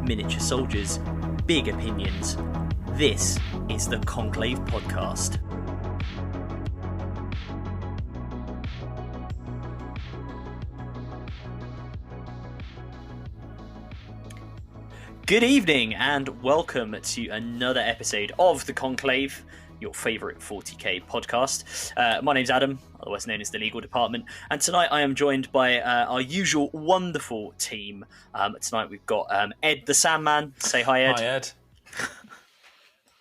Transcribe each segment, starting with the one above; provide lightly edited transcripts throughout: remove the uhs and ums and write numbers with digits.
miniature soldiers, big opinions. This is the Conclave Podcast. Good evening and welcome to another episode of the Conclave, your favourite 40k podcast. My name's Adam, otherwise known as the legal department, and tonight I am joined by our usual wonderful team. Tonight we've got Ed the Sandman. Say hi, Ed. Hi, Ed.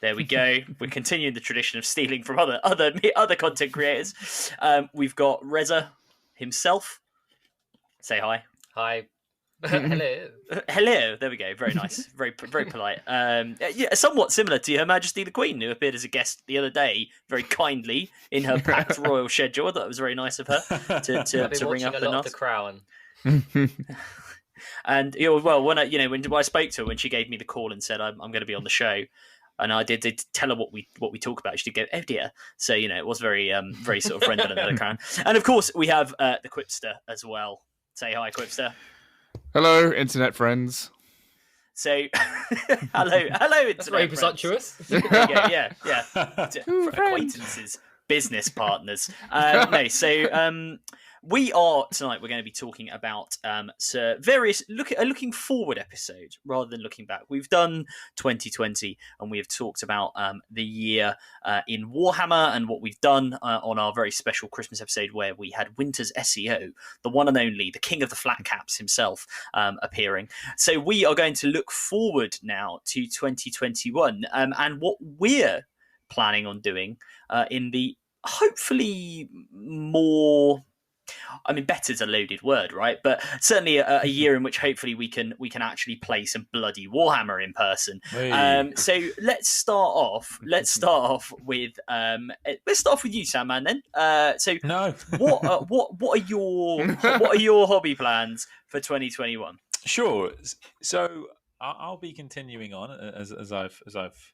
There we go. We're continuing the tradition of stealing from other content creators. We've got Rezza himself. Say hi. Hi. Hello. Hello. There we go. Very nice. Very polite. Yeah, somewhat similar to Her Majesty the Queen, who appeared as a guest the other day, very kindly in her packed royal schedule. I thought it was very nice of her to ring up a and lot of ask. The Crown. And when I spoke to her, when she gave me the call and said I'm going to be on the show, and I did tell her what we talk about, she did go, "Oh dear." So it was very sort of redundant of the Crown. And of course we have the Quipster as well. Say hi, Quipster. Hello, internet friends. So, hello, internet That's very friends. presumptuous. Yeah. Acquaintances, business partners. We are tonight. We're going to be talking about various looking forward episode rather than looking back. We've done 2020, and we have talked about the year in Warhammer and what we've done on our very special Christmas episode where we had Winter's SEO, the one and only, the king of the flat caps himself, appearing. So we are going to look forward now to 2021 and what we're planning on doing in the hopefully more. I mean, better's a loaded word, right? But certainly a year in which hopefully we can actually play some bloody Warhammer in person. Hey. So let's start off. Let's start off with you, Sandman. Then. No. what are your hobby plans for 2021? Sure. So I'll be continuing on as I've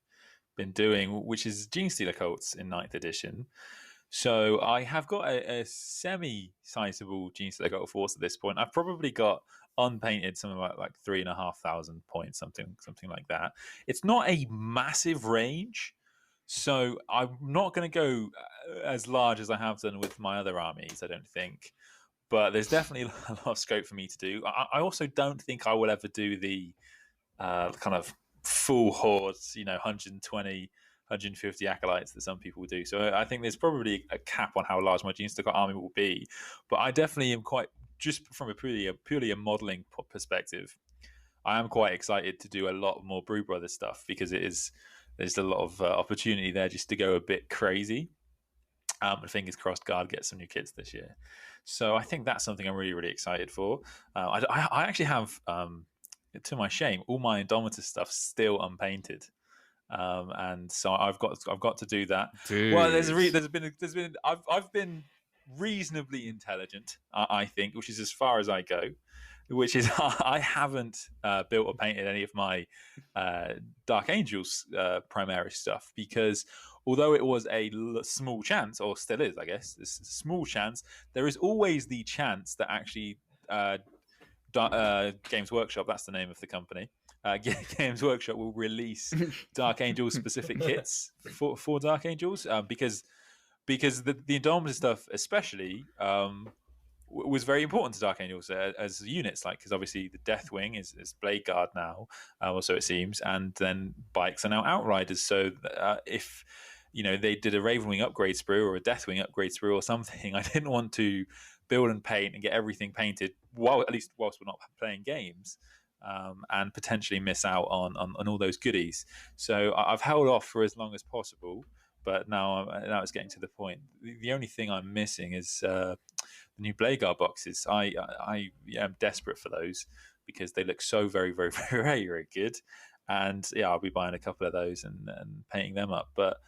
been doing, which is Gene Stealer Cults in 9th edition. So I have got a semi-sizable Gene Stealer Cult force at this point. I've probably got unpainted something like 3,500 points, something like that. It's not a massive range, so I'm not going to go as large as I have done with my other armies, I don't think. But there's definitely a lot of scope for me to do. I also don't think I will ever do the kind of full hordes, 120, 150 acolytes that some people do. So I think there's probably a cap on how large my Gene Stealer army will be. But I definitely am quite, just from a purely a modelling perspective, I am quite excited to do a lot more Brew Brothers stuff because there's a lot of opportunity there just to go a bit crazy. And fingers crossed Guard gets some new kits this year. So I think that's something I'm really, really excited for. I actually have, to my shame, all my Indomitus stuff still unpainted. And so I've got to do that. Dude. Well, I've been reasonably intelligent, I think, which is as far as I go. Which is I haven't built or painted any of my Dark Angels Primaris stuff because although it was a small chance, or still is, I guess, it's a small chance. There is always the chance that actually Games Workshop, that's the name of the company. Games Workshop will release Dark Angels specific kits for Dark Angels because the Indomitus stuff especially was very important to Dark Angels as units, because obviously the Deathwing is Blade Guard now, or so it seems, and then bikes are now Outriders. So if they did a Ravenwing upgrade sprue or a Deathwing upgrade sprue or something, I didn't want to build and paint and get everything painted whilst we're not playing games. And potentially miss out on all those goodies. So I've held off for as long as possible, but now it's getting to the point. The only thing I'm missing is the new Blade Guard boxes. I am desperate for those because they look so very, very, very, very good. And I'll be buying a couple of those and painting them up. But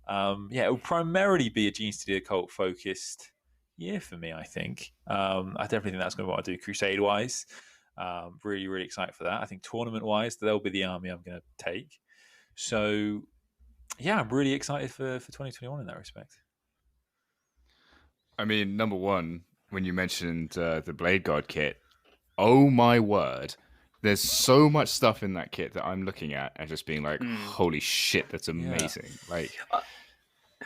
it will primarily be a Gene Stealer Cult focused year for me, I think. I definitely think that's going to be what I do Crusade-wise. Really, really excited for that. I think tournament-wise, they'll be the army I'm going to take. So, I'm really excited for 2021 in that respect. I mean, number one, when you mentioned the Blade Guard kit, oh my word, there's so much stuff in that kit that I'm looking at and just being like, holy shit, that's amazing. Like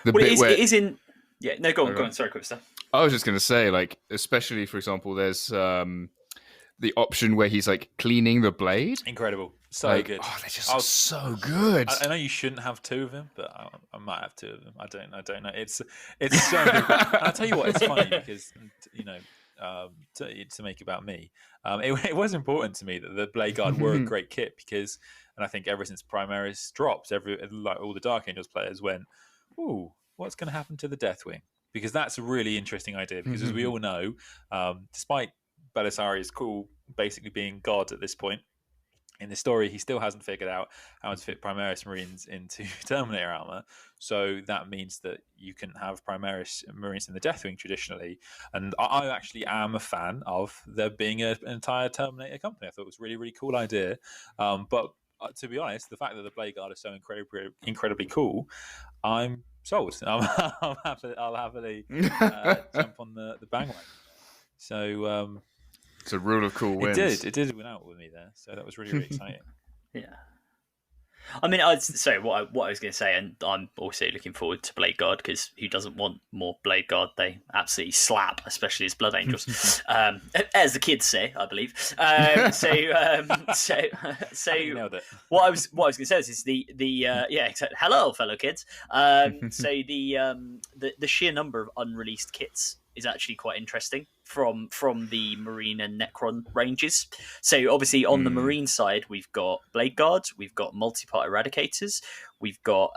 the well, bit where it is in. Yeah, no, go on. Sorry, Quipster. I was just gonna say, like, especially for example, there's the option where he's like cleaning the blade. Incredible, so like, good. Oh, they're just so good. I know you shouldn't have two of them, but I might have two of them. I don't know. It's so good. And I'll tell you what, it's funny because to make about me, it was important to me that the Blade Guard were a great kit because, and I think ever since Primaris dropped, like all the Dark Angels players went, ooh, what's going to happen to the Deathwing? Because that's a really interesting idea. Because as we all know, despite Belisarius cool basically being God at this point in the story, he still hasn't figured out how to fit Primaris Marines into Terminator armor. So that means that you can have Primaris Marines in the Deathwing traditionally. And I actually am a fan of there being an entire Terminator company. I thought it was a really, really cool idea. But to be honest, the fact that the Blade Guard is so incredibly cool, I'm sold. I'll happily jump on the bandwagon. So it's a rule of cool wins. It did win out with me there. So that was really, really exciting. Yeah. I mean, so what I was going to say, and I'm also looking forward to Blade Guard because who doesn't want more Blade Guard? They absolutely slap, especially as Blood Angels, as the kids say, I believe. So what I was going to say is the exactly. Hello, fellow kids. So the sheer number of unreleased kits is actually quite interesting from the Marine and Necron ranges. So obviously on the Marine side, we've got Blade Guard, we've got multi-part Eradicators, we've got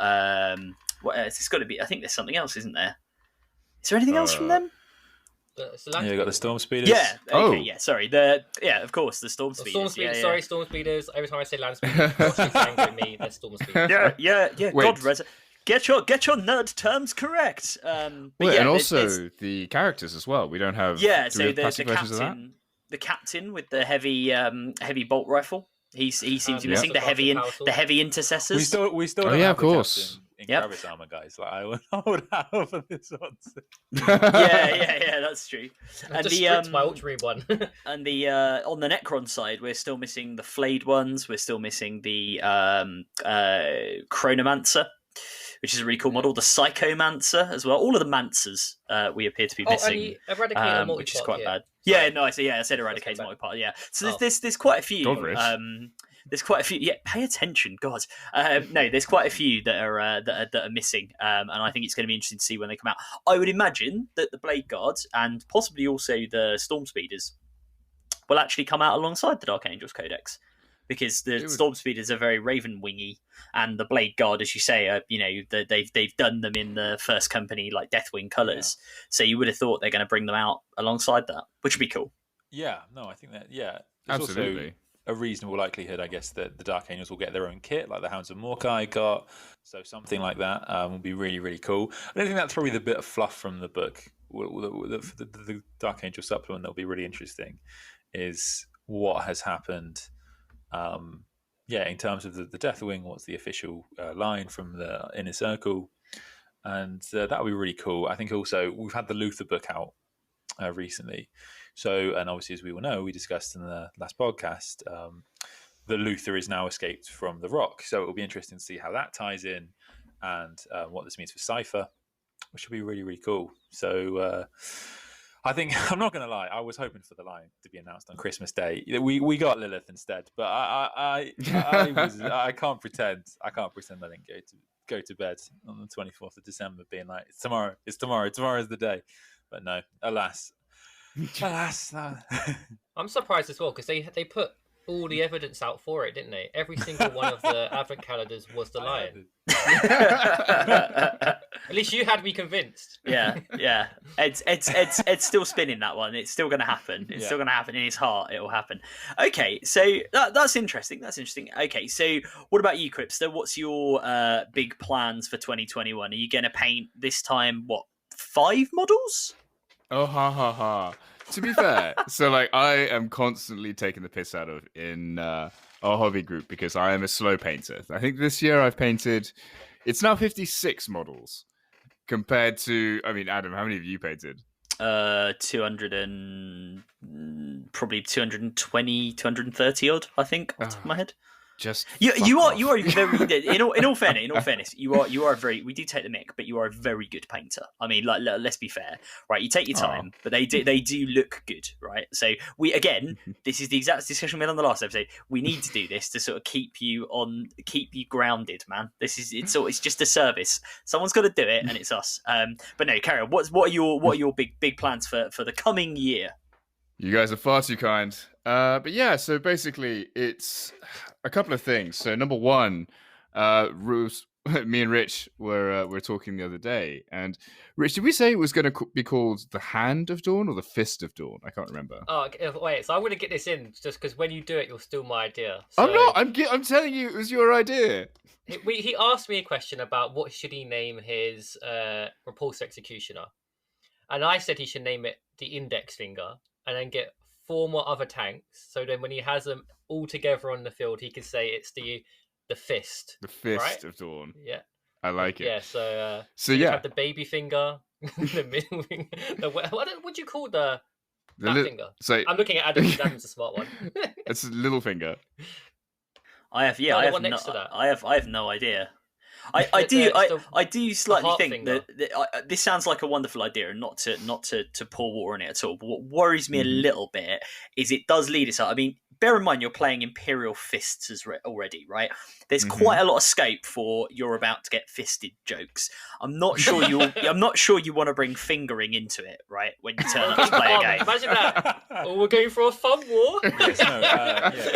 what else? It's got to be. I think there's something else, isn't there? Is there anything else from them? You got the Storm Speeders. Yeah. Okay. Yeah. Sorry. Of course, the Storm Speeders. Storm Speeders. Sorry, Storm Speeders. Every time I say Land Speeders, Josh is angry at me. They're Storm Speeders. Yeah. Wait. God, Rezza. Get your nerd terms correct. And also the characters as well. We don't have so there's the captain with the heavy bolt rifle. He seems to be missing the heavy intercessors. We still don't have of course. In Gravis armor, guys. Like I would have for this one. yeah, that's true. And the my Ultra one. And the on the Necron side, we're still missing the flayed ones. We're still missing the Chronomancer, which is a really cool model. The Psychomancer as well. All of the Mancers we appear to be missing, which is quite bad. Yeah, no, I said Eradicator multi-part. Yeah, so there's quite a few. There's quite a few. Yeah, pay attention, God. No, there's quite a few that are missing, and I think it's going to be interesting to see when they come out. I would imagine that the Blade Guards and possibly also the Storm Speeders will actually come out alongside the Dark Angels Codex. Because the Storm Speeders are very Raven wingy, and the Blade Guard, as you say, they've done them in the first company like Deathwing colours. Yeah. So you would have thought they're going to bring them out alongside that, which would be cool. Yeah, no, I think that there's absolutely also a reasonable likelihood, I guess, that the Dark Angels will get their own kit, like the Hounds of Morkai got. So something like that will be really, really cool. I don't think that's probably the bit of fluff from the book. The Dark Angel supplement that'll be really interesting is what has happened. In terms of the Deathwing, what's the official line from the Inner Circle, and that would be really cool. I think also we've had the Luther book out recently, and obviously as we all know, we discussed in the last podcast, the Luther is now escaped from the Rock, so it will be interesting to see how that ties in and what this means for Cypher, which will be really, really cool. So I think, I'm not going to lie, I was hoping for the line to be announced on Christmas Day. We got Lilith instead, but I can't pretend I didn't go to bed on the 24th of December being like, it's tomorrow's the day. But no, alas. I'm surprised as well because they put all the evidence out for it, didn't they? Every single one of the advent calendars was the lion. At least you had me convinced. Yeah. It's still spinning that one. It's still going to happen. It's still going to happen in his heart. It will happen. Okay, so that's interesting. Okay, so what about you, Quipster? What's your big plans for 2021? Are you going to paint this time 5 models? Oh ha. To be fair, so like I am constantly taking the piss out of in our hobby group because I am a slow painter. I think this year I've painted, it's now 56 models compared to, I mean, Adam, how many have you painted? 200 and probably 220, 230 odd, I think, off the top of my head. Just You fuck are off. very in all fairness, you are very, we do take the mick, but you are a very good painter. I mean, like, let's be fair, right? You take your time, but they do look good, right? So this is the exact discussion we had on the last episode. We need to do this to sort of keep you grounded, man. It's just a service. Someone's got to do it, and it's us. But no, Carol, what are your big plans for the coming year? You guys are far too kind. But yeah, so basically it's a couple of things. So number one, Bruce, me and Rich were talking the other day, and Rich, did we say it was going to be called the Hand of Dawn or the Fist of Dawn? I can't remember. Oh, wait. So I'm going to get this in just because when you do it, you'll steal my idea. So I'm not. I'm telling you, it was your idea. he asked me a question about what should he name his repulsor executioner, and I said he should name it the Index Finger, and then get 4 more other tanks. So then when he has them all together on the field, he can say it's the Fist. The Fist right? of Dawn. Yeah. I like it. Yeah, so you you have the baby finger, the middle finger. What do you call that finger? So I'm looking at Adam. Adam's a smart one. it's a little finger. I have no idea. I do slightly think that this sounds like a wonderful idea, and not to pour water on it at all. But what worries me a little bit is it does lead us out. I mean, bear in mind you're playing Imperial fists already, right? There's quite a lot of scope for you're about to get fisted jokes. I'm not sure you want to bring fingering into it, right? When you turn up to play a game. Imagine that. We're going for a fun war. Yes,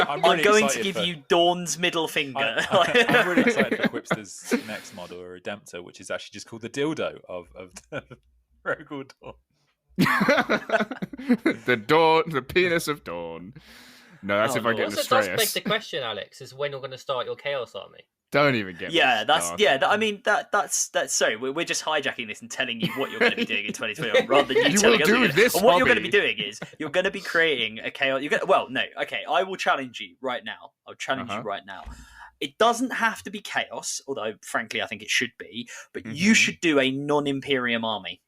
I'm going to give you Dawn's middle finger. I'm really excited for Quipster's next model, a Redemptor, which is actually just called the dildo of Rogal Dawn. The penis of Dawn. No, that's if I get Also, does beg Lestrayus. the question, Alex, is when you're going to start your Chaos Army. Don't even get me started. I mean that's sorry, we're just hijacking this and telling you what you're going to be doing in 2021 rather than you telling us what you're going to be doing is you're going to be creating a chaos. I will challenge you right now. It doesn't have to be chaos, although frankly I think it should be, but you should do a non-Imperium army.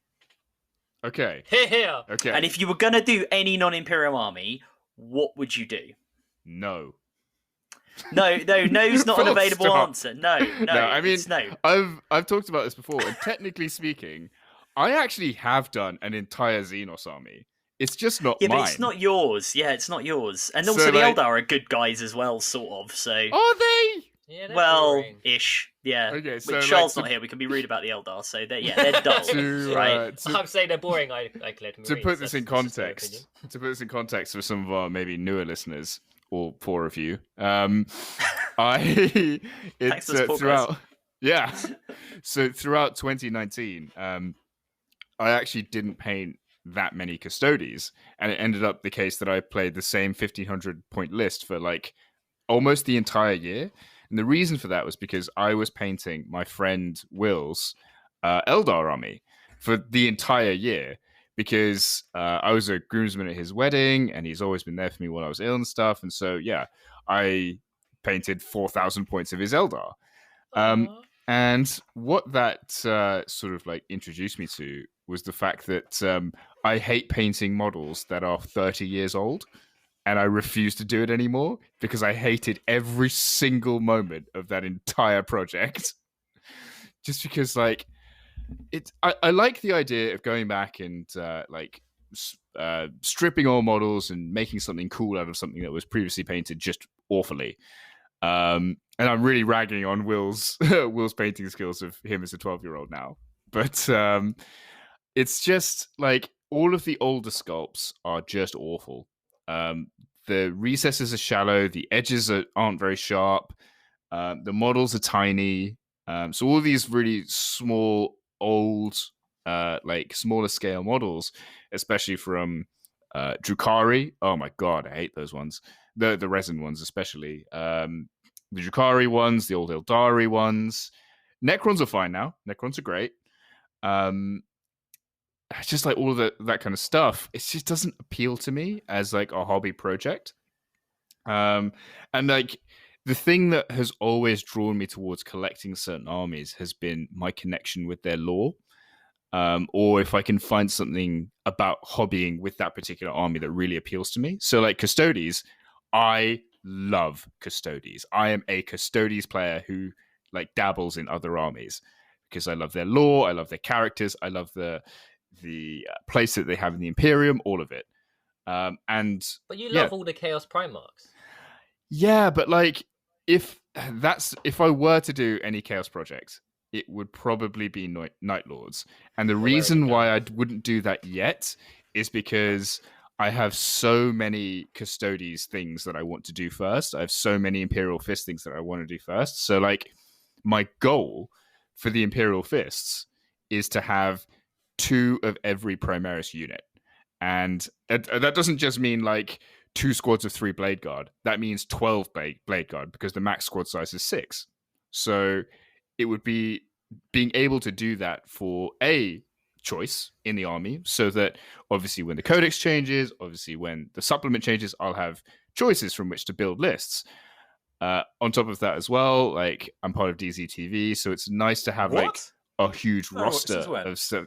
Okay. Here. Okay. And if you were going to do any non-Imperium army, what would you do? No. No's not an available stop. answer. No. I mean, it's no. I've talked about this before, and technically speaking, I actually have done an entire Xenos army. It's just not mine. But it's not yours. Yeah, it's not yours. And also the Eldar are good guys as well, sort of. So are they? Yeah, well, ish. Yeah. Okay, so but Charles not here. We can be rude about the Eldar. So they're dull, right? I'm saying they're boring. I cleared to put this in context. To put this in context for some of our maybe newer listeners, or 4 of you, throughout. Yeah. So throughout 2019, I actually didn't paint that many Custodies, and it ended up the case that I played the same 1,500 point list for like almost the entire year. And the reason for that was because I was painting my friend Will's Eldar army for the entire year, because I was a groomsman at his wedding, and he's always been there for me while I was ill and stuff. And so, yeah, I painted 4,000 points of his Eldar. And what that sort of like introduced me to was the fact that I hate painting models that are 30 years old. And I refuse to do it anymore because I hated every single moment of that entire project. Just because, like, I like the idea of going back and stripping all models and making something cool out of something that was previously painted just awfully. And I'm really ragging on Will's painting skills of him as a 12-year-old now. But it's just like all of the older sculpts are just awful. The recesses are shallow, the edges aren't very sharp, the models are tiny. So all these really small, old, like smaller scale models, especially from Drukhari. Oh my god, I hate those ones. The resin ones especially. The Drukhari ones, the old Eldari ones. Necrons are fine now. Necrons are great. Just like all of that kind of stuff, it just doesn't appeal to me as like a hobby project. And like the thing that has always drawn me towards collecting certain armies has been my connection with their lore. or if I can find something about hobbying with that particular army that really appeals to me. So like Custodes, I love Custodes. I am a Custodes player who like dabbles in other armies because I love their lore, I love their characters, I love the place that they have in the Imperium, all of it. But you love all the Chaos Primarchs. Yeah, but like if I were to do any Chaos projects, it would probably be Night Lords. And the reason why I wouldn't do that yet is because I have so many Custodes things that I want to do first. I have so many Imperial Fist things that I want to do first. So like my goal for the Imperial Fists is to have 2 of every Primaris unit. And that doesn't just mean like 2 squads of 3 Blade Guard. That means 12 Blade Guard because the max squad size is 6. So it would be being able to do that for a choice in the army, so that obviously when the codex changes, obviously when the supplement changes, I'll have choices from which to build lists. On top of that as well, like I'm part of DZTV, so it's nice to have like a huge roster of stuff.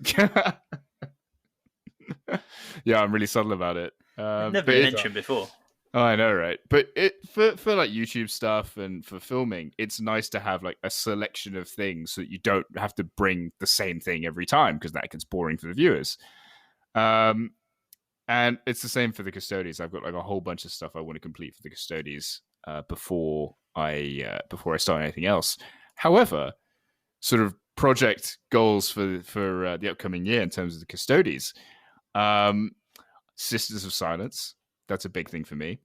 Yeah, I'm really subtle about it. Never been mentioned before. Oh, I know, right? But for like YouTube stuff and for filming, it's nice to have like a selection of things so that you don't have to bring the same thing every time, because that gets boring for the viewers. And it's the same for the Custodes. I've got like a whole bunch of stuff I want to complete for the Custodes before I start anything else. However, sort of project goals for the upcoming year in terms of the Custodes, Sisters of Silence. That's a big thing for me.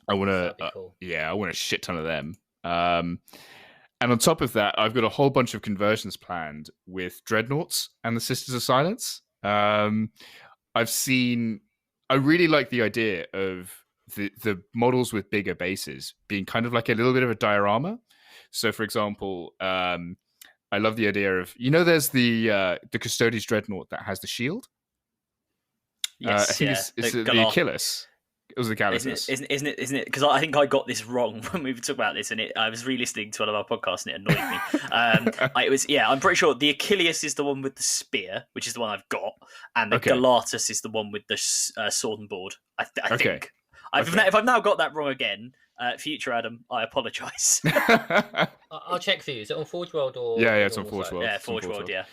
I want to, cool. I want a shit ton of them. And on top of that, I've got a whole bunch of conversions planned with Dreadnoughts and the Sisters of Silence. I really like the idea of the models with bigger bases being kind of like a little bit of a diorama. So, for example, I love the idea of, there's the Custodes Dreadnought that has the shield. Yes, I think it's the Achilles. It was the Callitus. Isn't it? Because I think I got this wrong when we talked about this, and I was re-listening to one of our podcasts, and it annoyed me. I'm pretty sure the Achilles is the one with the spear, which is the one I've got, and the Galatus is the one with the sword and board. I think. If I've now got that wrong again, future Adam, I apologise. I'll check for you. Is it on Forge World or? Yeah, it's on Forge World. Yeah, Forge World. Yeah.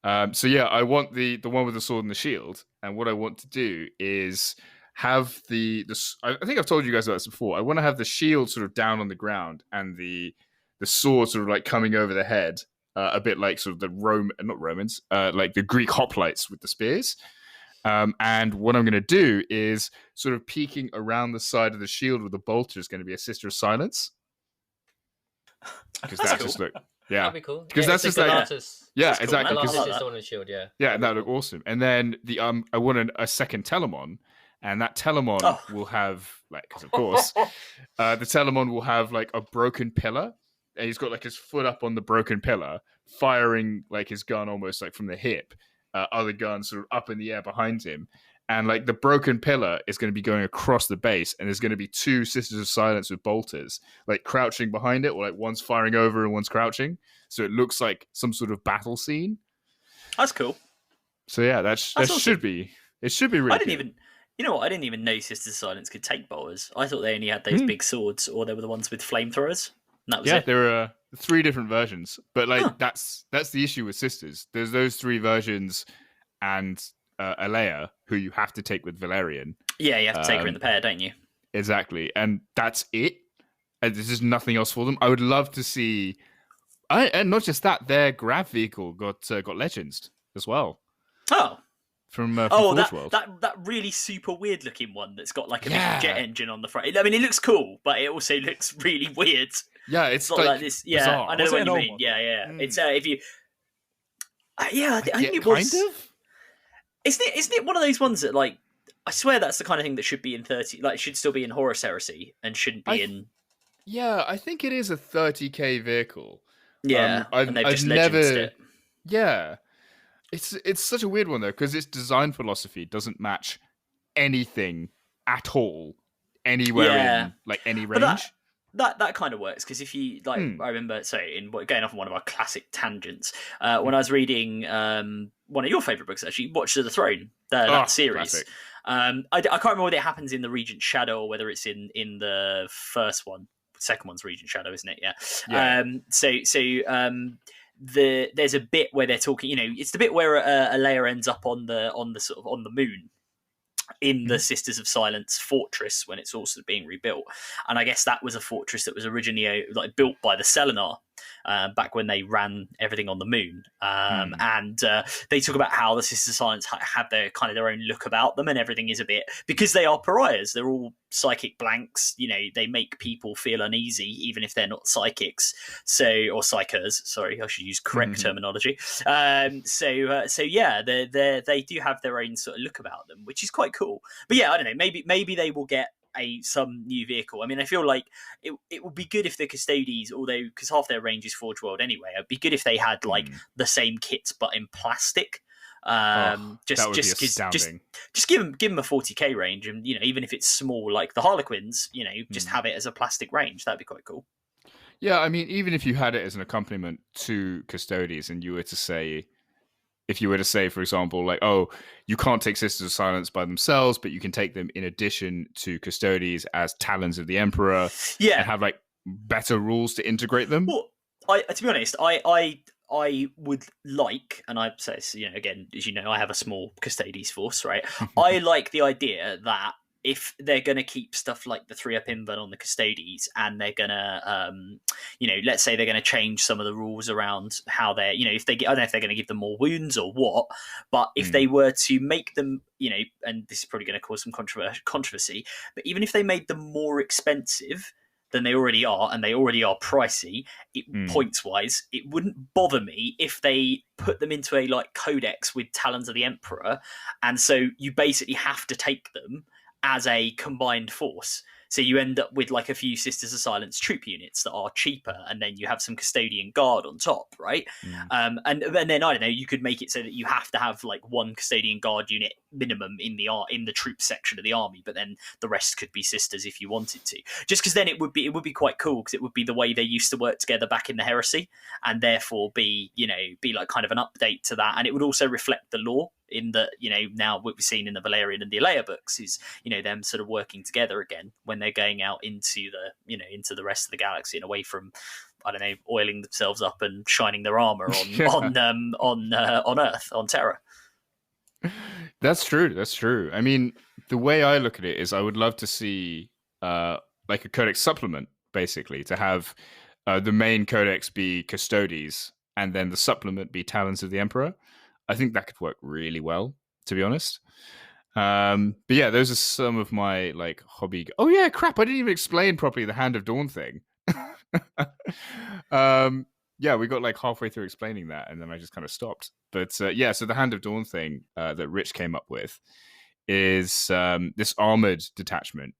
I want the one with the sword and the shield, and what I want to do is have I think I've told you guys about this before. I want to have the shield sort of down on the ground and the sword sort of like coming over the head, a bit like sort of the like the Greek hoplites with the spears. And what I'm going to do is sort of peeking around the side of the shield with the bolter is going to be a Sister of Silence. Because that's cool. Just look. Yeah, that'd be cool. Because that's just like exactly. Galatus is the one on the shield. Yeah, that'd look awesome. And then I want a second Telemon, and that Telemon will have because of course, the Telemon will have like a broken pillar, and he's got like his foot up on the broken pillar, firing like his gun almost like from the hip. Other guns sort of up in the air behind him, and like the broken pillar is going to be going across the base, and there's going to be 2 Sisters of Silence with bolters like crouching behind it, or like one's firing over and one's crouching, so it looks like some sort of battle scene. That's cool. So yeah, that should be really. I didn't even know Sisters of Silence could take bolters. I thought they only had those big swords, or they were the ones with flamethrowers. That was it. There are 3 different versions, but like that's the issue with Sisters. There's those 3 versions, and Alea, who you have to take with Valerian. Yeah, you have to take her in the pair, don't you? Exactly, and that's it. And there's just nothing else for them. I would love to see, and not just that, their grav vehicle got legends as well. Oh. From Forge World. that really super weird looking one that's got like a big jet engine on the front. I mean, it looks cool, but it also looks really weird. Yeah, it's like this. Yeah, bizarre. I know what you mean. Yeah. It's if you. I think it was. Kind of. Isn't it one of those ones that like? I swear that's the kind of thing that should be in 30. Like, should still be in Horus Heresy and shouldn't be in. Yeah, I think it is a 30k vehicle. Yeah, and they've just never. It. Yeah. It's such a weird one though, because its design philosophy doesn't match anything at all anywhere in like any range. that kind of works, because if you like, I remember, going off on one of our classic tangents, when I was reading one of your favorite books, actually, Watch of the Throne, that series. Classic. I can't remember whether it happens in the Regent Shadow or whether it's in the first one. Second one's Regent Shadow, isn't it? Yeah. There's a bit where they're talking. It's the bit where Alea ends up on the sort of on the moon in the Sisters of Silence fortress when it's also being rebuilt. And I guess that was a fortress that was originally built by the Selenar back when they ran everything on the moon. And they talk about how the Sisters of Silence have their kind of their own look about them, and everything is a bit, because they are pariahs, they're all psychic blanks, they make people feel uneasy even if they're not psychics, or psychers, sorry, I should use correct terminology. Yeah, they do have their own sort of look about them, which is quite cool. But yeah, I don't know, maybe they will get some new vehicle. I mean, I feel like it would be good if the Custodes, although because half their range is Forge World anyway, it'd be good if they had the same kits but in plastic. That would be astounding. Just give them a 40k range, and even if it's small like the Harlequins, just have it as a plastic range. That'd be quite cool. Yeah, I mean, even if you had it as an accompaniment to Custodes, and you were to say, for example, like, oh, you can't take Sisters of Silence by themselves, but you can take them in addition to Custodes as Talons of the Emperor, and have like better rules to integrate them. Well, to be honest, I would like, and I say, again, as you know, I have a small Custodes force, right? I like the idea that if they're going to keep stuff like the 3-up invert on the Custodes, and they're going to, let's say they're going to change some of the rules around how they're, if they, I don't know if they're going to give them more wounds or what, but if they were to make them, and this is probably going to cause some controversy, but even if they made them more expensive than they already are, and they already are pricey, points-wise, it wouldn't bother me if they put them into a codex with Talons of the Emperor, and so you basically have to take them as a combined force. So you end up with a few Sisters of Silence troop units that are cheaper, and then you have some Custodian Guard on top, right? And then I don't know, you could make it so that you have to have one Custodian Guard unit minimum in the troop section of the army, but then the rest could be Sisters if you wanted to. Just because then it would be quite cool, because it would be the way they used to work together back in the Heresy, and therefore be kind of an update to that, and it would also reflect the lore in the now what we've seen in the Valerian and the Alea books is them sort of working together again when they're going out into the into the rest of the galaxy, and away from, I don't know, oiling themselves up and shining their armor on Earth, on Terra. That's true. I mean, the way I look at it is I would love to see a codex supplement, basically, to have the main codex be Custodes and then the supplement be Talons of the Emperor. I think that could work really well, to be honest. But yeah, those are some of my hobby. Oh yeah, crap! I didn't even explain properly the Hand of Dawn thing. Yeah, we got halfway through explaining that, and then I just kind of stopped. But yeah, so the Hand of Dawn thing that Rich came up with is this armored detachment.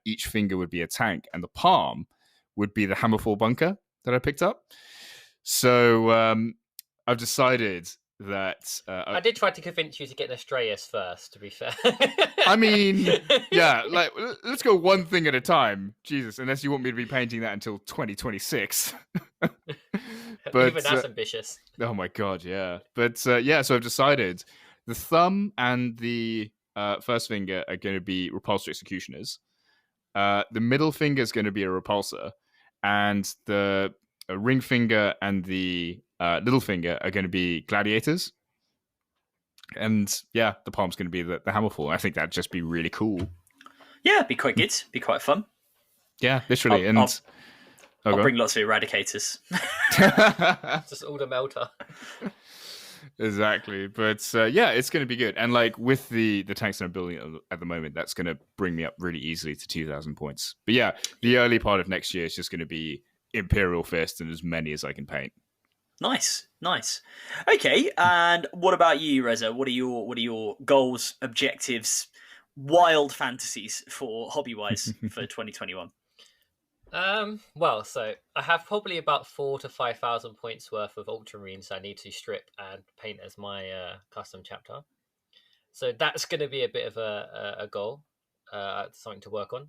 Each finger would be a tank, and the palm would be the Hammerfall bunker that I picked up. So I've decided that I did try to convince you to get an Astraeus first, to be fair. I mean, yeah, let's go one thing at a time. Jesus, unless you want me to be painting that until 2026. But even that's ambitious. Oh my god, yeah. But yeah, so I've decided the thumb and the first finger are going to be repulsor executioners. The middle finger is going to be a repulsor, and the ring finger and the little finger are going to be gladiators. And yeah, the palm's going to be the Hammerfall. I think that'd just be really cool. Yeah, it'd be quite good. Be quite fun. Yeah, literally. I'll bring lots of eradicators. Just all the melter. Exactly. But yeah, it's going to be good. And with the tanks that I'm building at the moment, that's going to bring me up really easily to 2,000 points. But yeah, the early part of next year is just going to be Imperial Fist and as many as I can paint. Nice. Okay, and what about you, Rezza? What are your goals, objectives, wild fantasies for hobby-wise for 2021? Well, so I have probably about 4,000 to 5,000 points worth of Ultramarines I need to strip and paint as my custom chapter. So that's going to be a bit of a goal, something to work on.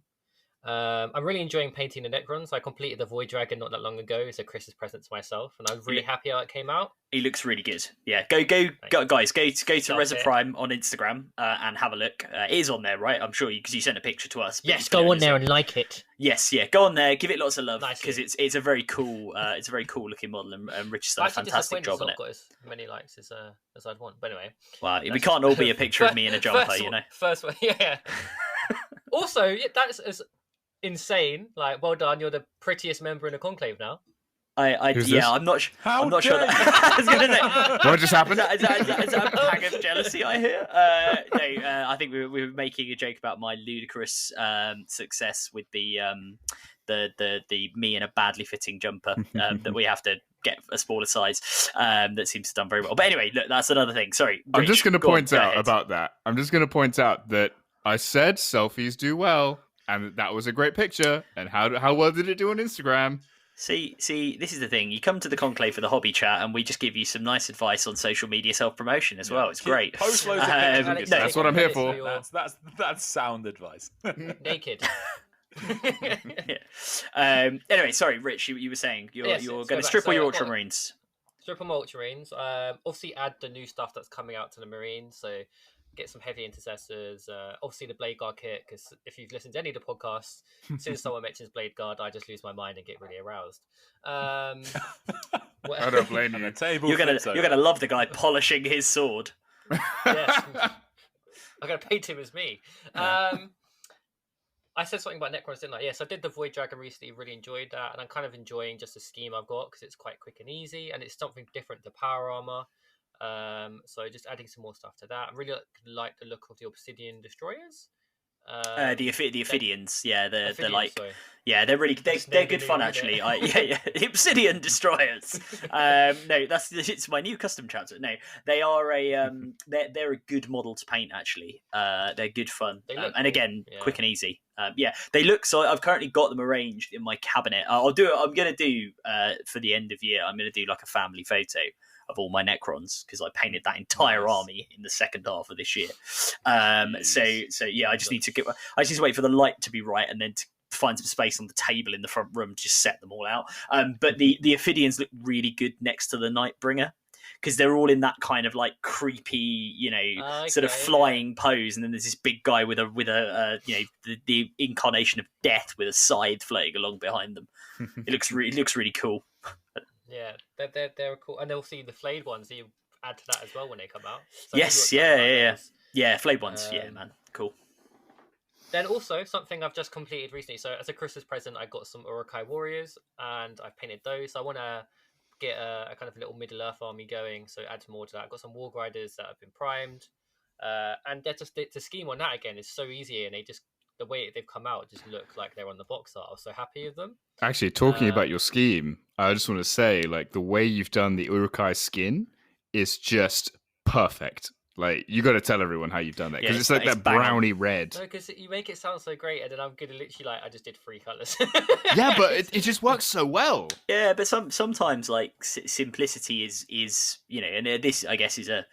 I'm really enjoying painting the Necrons. I completed the Void Dragon not that long ago. It's a Christmas present to myself, and I'm really happy how it came out. He looks really good. Yeah, go, guys, go to Rezza Prime on Instagram and have a look. It is on there, right? I'm sure because you sent a picture to us. Yes, go on there and like it. Yes, yeah, go on there, give it lots of love because it's a very cool looking model, and Rich has done a fantastic job on it. Not got as many likes as I'd want, but anyway. Well, we can't all be a picture of me in a jumper, First one, yeah. Also, that's as insane. Like, well done. You're the prettiest member in the conclave now. I'm not sure. I was going to say, what just happened? Is that a pang of jealousy I hear? No, I think we were making a joke about my ludicrous success with the me in a badly fitting jumper that we have to get a smaller size that seems to have done very well. But anyway, look, that's another thing. Sorry, Rich, I'm just going to point out about that. I'm just going to point out that I said selfies do well, and that was a great picture. And how well did it do on Instagram? See, this is the thing. You come to the conclave for the hobby chat, and we just give you some nice advice on social media self-promotion as well. It's great. Post loads of pictures. That's what I'm here for. That's sound advice. Naked. Anyway, sorry, Rich. You were saying you're going to strip all your Ultramarines. Strip all my Ultramarines. Obviously, add the new stuff that's coming out to the Marines. So get some heavy intercessors. Obviously, the Blade Guard kit, because if you've listened to any of the podcasts, as soon as someone mentions Blade Guard, I just lose my mind and get really aroused. I don't blame you. You're gonna love the guy polishing his sword. Yes, I'm gonna paint him as me. I said something about Necrons, didn't I? Yes, I did the Void Dragon recently. Really enjoyed that, and I'm kind of enjoying just the scheme I've got because it's quite quick and easy, and it's something different to power armor. So just adding some more stuff to that. I really like the look of the Obsidian Destroyers. The Ophidians, they're like, sorry. yeah, they're really they're good fun actually. The Obsidian Destroyers. No, it's my new custom chapter. No, they are they're a good model to paint actually. They're good fun, and again, quick and easy. They look. So I've currently got them arranged in my cabinet. I'm gonna do for the end of year. I'm gonna do like a family photo of all my Necrons because I painted that entire army in the second half of this year. So I just need to wait for the light to be right and then to find some space on the table in the front room to just set them all out. But the Ophidians look really good next to the Nightbringer because they're all in that kind of like creepy, sort of flying pose, and then there's this big guy with the incarnation of death with a scythe floating along behind them. It looks really cool. Yeah, they're cool, and they'll see the flayed ones. You add to that as well when they come out. So yes, yeah, flayed ones. Yeah, man, cool. Then also something I've just completed recently. So as a Christmas present, I got some Urukai Warriors, and I painted those. So I want to get a kind of little Middle Earth army going. So add more to that. I've got some War Riders that have been primed, and they're just the scheme on that again is so easy, and the way they've come out just look like they're on the box art. I was so happy with them. Actually, talking about your scheme, I just want to say, like, the way you've done the Urukai skin is just perfect. Like, you got to tell everyone how you've done that because it's like that brownie red. No, because you make it sound so great, and then I'm gonna literally I just did 3 colors. Yeah, but it just works so well. Yeah, but sometimes like simplicity is and this I guess is a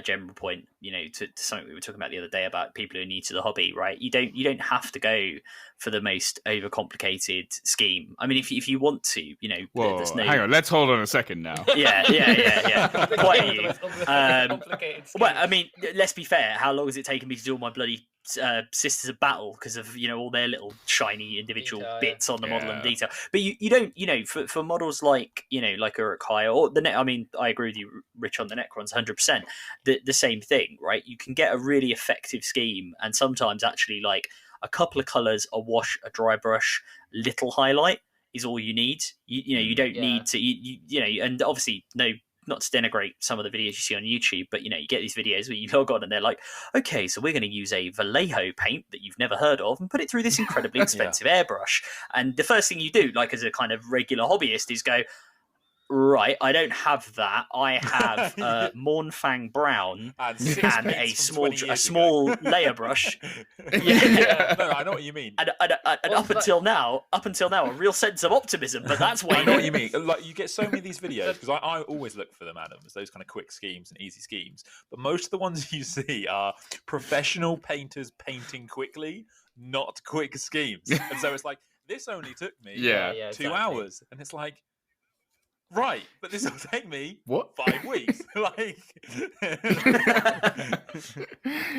general point, to something we were talking about the other day about people who are new to the hobby, right? You don't have to go for the most overcomplicated scheme. I mean, if you want to, Whoa, there's no... hang on, let's hold on a second now. Yeah. Quite you. Complicated Well, I mean, let's be fair. How long has it taken me to do all my bloody Sisters of Battle because of all their little shiny individual bits on the model and detail? But you don't for models like like Urukai or I agree with you, Rich, on the Necrons 100%. The same thing, right? You can get a really effective scheme, and sometimes actually like a couple of colors, a wash, a dry brush, little highlight is all you need. You don't need to and obviously not to denigrate some of the videos you see on YouTube, but you get these videos where you log on and they're like, okay, so we're going to use a Vallejo paint that you've never heard of and put it through this incredibly expensive airbrush. And the first thing you do, like as a kind of regular hobbyist, is go, right, I don't have that. I have Mornfang Brown and a small layer brush. No, I know what you mean. And up until now, a real sense of optimism. But that's why I know what you mean. Like you get so many of these videos because I always look for them, Adam, as those kind of quick schemes and easy schemes. But most of the ones you see are professional painters painting quickly, not quick schemes. And so it's like, this only took me Yeah. 2 exactly. hours. And it's like, right, but this will take me What? 5 weeks. Like,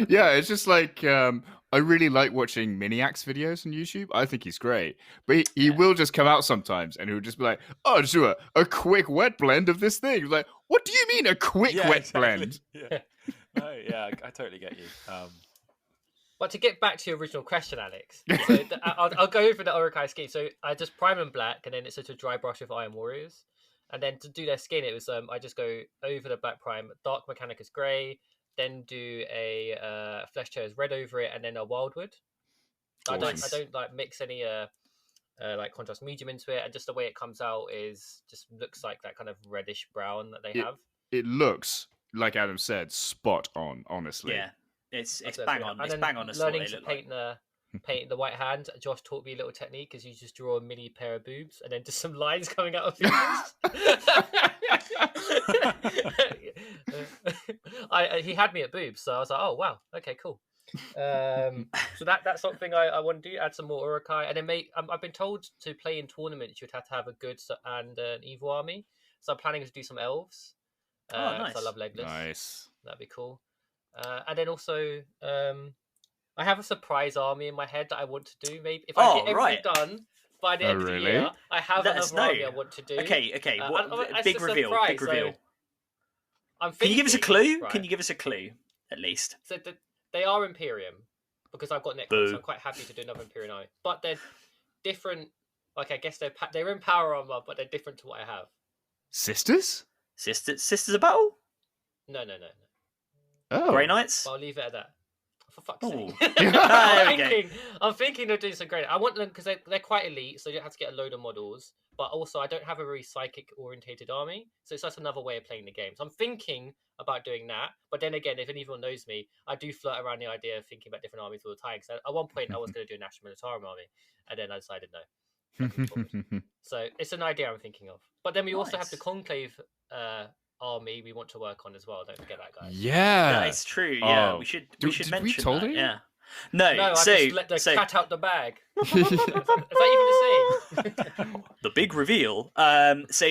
Yeah, it's just like I really like watching Miniax videos on YouTube. I think he's great, but he will just come out sometimes and he'll just be like, "Oh, just do a quick wet blend of this thing." Like, what do you mean a quick yeah, wet exactly. blend? Yeah. No, yeah, I totally get you. But to get back to your original question, Alex, so I'll go over the Urukai scheme. So I just prime them black, and then it's just a dry brush with Iron Warriors. And then to do their skin, it was I just go over the black prime, Dark Mechanicus grey, then do a Flesh Tears red over it, and then a Wildwood. I don't like mix any like contrast medium into it, and just the way it comes out is just looks like that kind of reddish brown that they have. It looks like Adam said, spot on. Honestly, Yeah, it's That's bang it. on. And It's then bang on. As learning what they to look like. paint the white hand. Josh taught me a little technique because you just draw a mini pair of boobs and then just some lines coming out of your he had me at boobs, so I was like, oh wow, okay, cool. So that's something I want to do. Add some more Urukai, and then I've been told to play in tournaments you'd have to have a good and an evil army. So I'm planning to do some elves. Nice. 'cause I love legless. nice. That'd be cool. And then also, I have a surprise army in my head that I want to do. Maybe if I get everything done by the end of the really? year, I have Let us another army know. I want to do. Okay. What it's big a reveal? surprise, Big reveal. So I'm Can you give us a thinking, clue? right, Can you give us a clue at least? So they are Imperium because I've got Necrons. Boo. So I'm quite happy to do another Imperium army, but they're different. Like I guess they're in power armor, but they're different to what I have. Sisters? Sisters of Battle? No. Oh, Grey Knights? I'll leave it at that. For fuck's Ooh. sake. There we go. I'm thinking of doing some great. I want them because they're quite elite, so you don't have to get a load of models. But also, I don't have a very psychic orientated army, so it's just another way of playing the game. So I'm thinking about doing that. But then again, if anyone knows me, I do flirt around the idea of thinking about different armies all the time. So at one point, I was going to do a National Militarum army, and then I decided no. So it's an idea I'm thinking of. But then we also have the Nice. Conclave army we want to work on as well. Don't forget that, guys. yeah. That is true. Yeah, Oh. we should Did mention we told that. him? Yeah. No, No, I so just let the cat out the bag. Is that even the same? the big reveal. So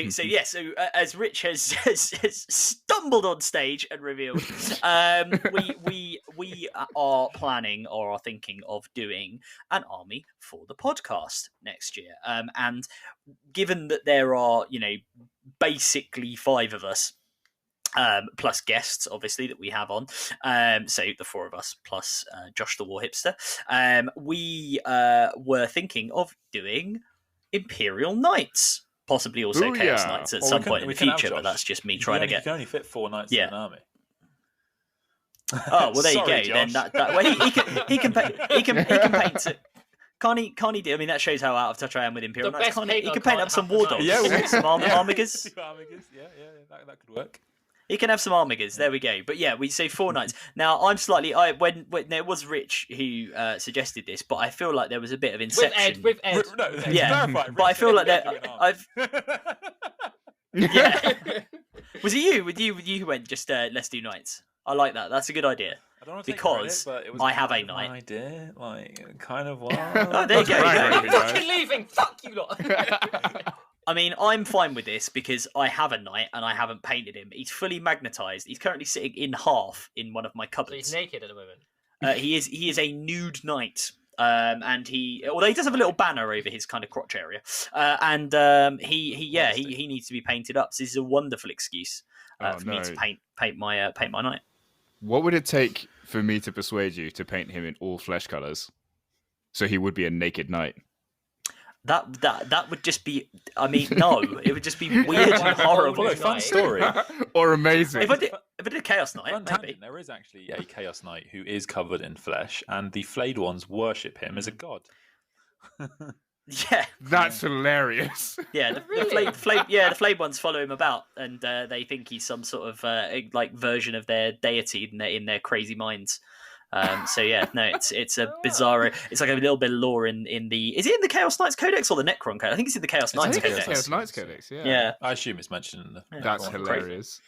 as Rich has stumbled on stage and revealed, we are planning or are thinking of doing an army for the podcast next year. And given that there are, basically 5 of us, plus guests, obviously, that we have on. So the 4 of us plus Josh the War Hipster. We were thinking of doing Imperial Knights, possibly also Chaos Booyah. Knights at Well, some we can- point in we the can have future, but Josh. that's just me You trying to You get. can only fit 4 knights Yeah. in an army. Oh well, there Sorry, you go. Then Josh. well, he can paint it. Can't he do? I mean, that shows how out of touch I am with Imperial The Knights. best Can't he? He painter can paint can't up some have the war knights. dogs. Yeah, some Armigers. Yeah, that could work. He can have some Armigers. There we go. But yeah, we say 4 knights. Now I'm slightly. When it was Rich who suggested this, but I feel like there was a bit of inception. With Ed. No, with Ed. Yeah, clarify, but I Rich feel like said that we can I've. do an army. Yeah. Was it you? With you who went just let's do knights? I like that. That's a good idea. I don't want to take Because credit, but it was I have a kind of my knight. idea, like kind of was. Oh, there you go. Right, there you right, go. I'm fucking leaving. Fuck you lot. I mean, I'm fine with this because I have a knight and I haven't painted him. He's fully magnetized. He's currently sitting in half in one of my So cupboards. he's naked at the moment. He is a nude knight. And although he does have a little banner over his kind of crotch area, he needs to be painted up. So this is a wonderful excuse for me to paint my knight. What would it take for me to persuade you to paint him in all flesh colors, so he would be a naked knight? That would just be. I mean, no, it would just be weird and horrible. Holy Fun Knight. story. Or amazing? If I did a Chaos Knight, Fun maybe. tangent, there is actually a Chaos Knight who is covered in flesh, and the flayed ones worship him as a god. Yeah, That's hilarious. yeah. The Really? flayed ones follow him about, and they think he's some sort of like version of their deity in their crazy minds. So yeah, no, it's a bizarre. It's like a little bit of lore in the. Is it in the Chaos Knights Codex or the Necron Codex? I think it's in the Chaos It's in Knights the Codex. Chaos Chaos Knights Codex, yeah. Yeah, I assume it's mentioned in the. Yeah. That's Necron. hilarious.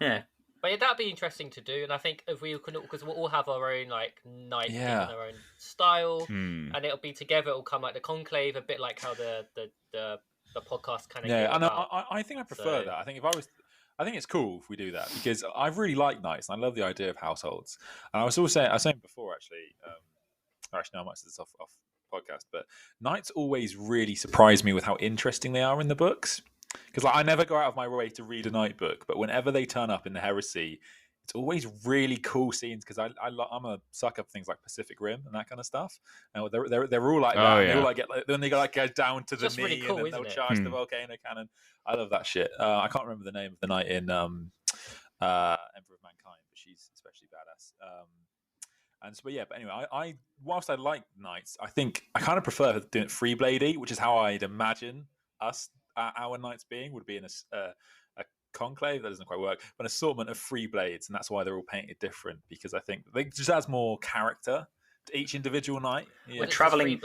yeah. But yeah, that'd be interesting to do, and I think if we can, because we'll all have our own like night theme and our own style, and it'll be together. It'll come like the conclave, a bit like how the podcast kind of came and about. I think I prefer that. I think I think it's cool if we do that because I really like knights and I love the idea of households. And I was saying before actually, no, I might say this off podcast, but knights always really surprise me with how interesting they are in the books. Because like, I never go out of my way to read a knight book, but whenever they turn up in the Heresy, it's always really cool scenes because I'm a sucker for things like Pacific Rim and that kind of stuff. And they're all like that. Yeah. They all like then they go down to the knee really cool, and then they'll charge the volcano cannon. I love that shit. I can't remember the name of the knight in Emperor of Mankind, but she's especially badass. But anyway, I whilst I like knights, I think I kind of prefer doing it free bladey, which is how I'd imagine our knights would be in a conclave. That doesn't quite work, but an assortment of free blades, and that's why they're all painted different, because I think they just adds more character to each individual knight. Yeah. A traveling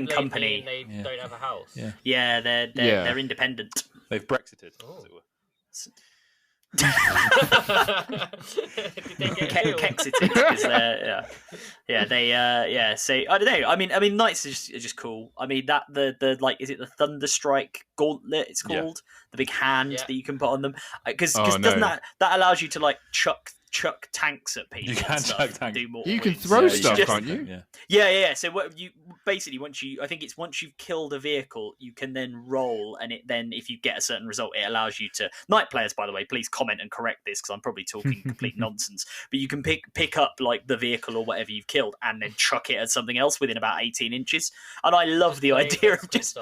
company. They don't have a house. Yeah, they're independent. They've Brexited. Oh. As it were. Kexited because they So I don't know. I mean, knights are just cool. I mean that the like, is it the Thunderstrike Gauntlet? It's called the big hand that you can put on them because doesn't that allows you to like chuck tanks at people? You can chuck tanks. Do more. You can throw stuff, can't you? Yeah. So what you basically once you've killed a vehicle, you can then roll, and then if you get a certain result, it allows you to. Night players, by the way, please comment and correct this because I'm probably talking complete nonsense. But you can pick up like the vehicle or whatever you've killed, and then chuck it at something else within about 18 inches. And I love the idea of that's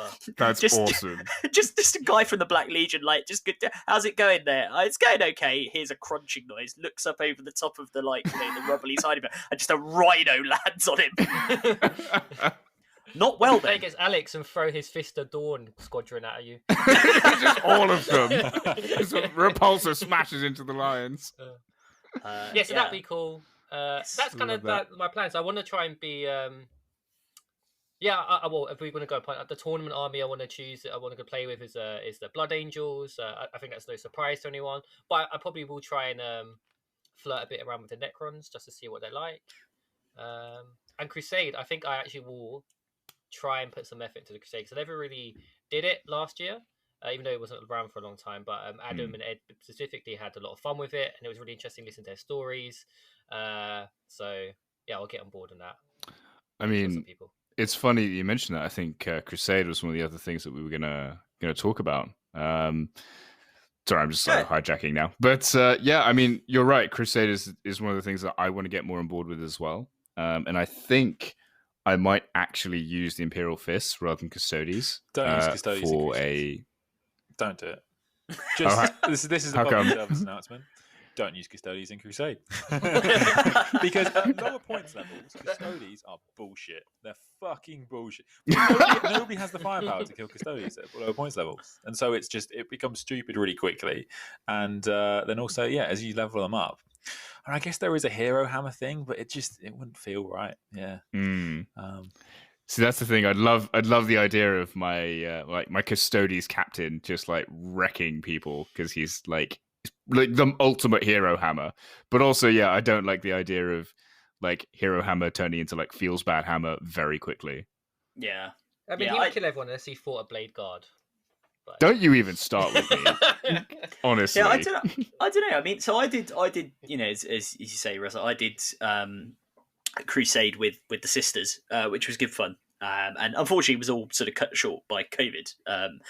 awesome. Just a guy from the Black Legion, like just good. How's it going there? It's going okay. Here's a crunching noise. Looks up over the top of the the rubbly side of it, and just a rhino lands on him. Not well then. He gets Alex and throw his Fist of Dawn squadron at you. Just all of them. Repulsor smashes into the lions. That'd be cool. That's kind of my plans. I want to try and be. Well, if we're going to go the tournament army, I want to choose. I want to play with is the Blood Angels. I think that's no surprise to anyone. But I probably will try and flirt a bit around with the Necrons just to see what they're like. And Crusade, I think I actually will try and put some effort into the Crusade because I never really did it last year, even though it wasn't around for a long time. But Adam and Ed specifically had a lot of fun with it, and it was really interesting listening to their stories. I'll get on board on that. I mean, it's funny that you mentioned that. I think Crusade was one of the other things that we were gonna talk about. Sorry, I'm just hijacking now. But I mean, you're right. Crusade is one of the things that I want to get more on board with as well. And I think I might actually use the Imperial Fists rather than Custodes. Don't use Custodes. Don't do it. This is a public service announcement. Don't use Custodes in Crusade. Because at lower points levels, Custodes are bullshit. They're fucking bullshit. Nobody has the firepower to kill Custodes at lower points levels. And so it becomes stupid really quickly. And then also, as you level them up, and I guess there is a hero hammer thing, but it wouldn't feel right. Yeah. See, that's the thing. I'd love the idea of my my Custodes captain just like wrecking people because he's like the ultimate hero hammer. But also, I don't like the idea of like hero hammer turning into like feels bad hammer very quickly. Yeah. I mean, he would kill everyone unless he fought a blade guard. But... Don't you even start with me. Honestly. Yeah, I don't know. I mean, so I did, as you say, Rezza, I did Crusade with the sisters, which was good fun. And unfortunately, it was all sort of cut short by COVID. And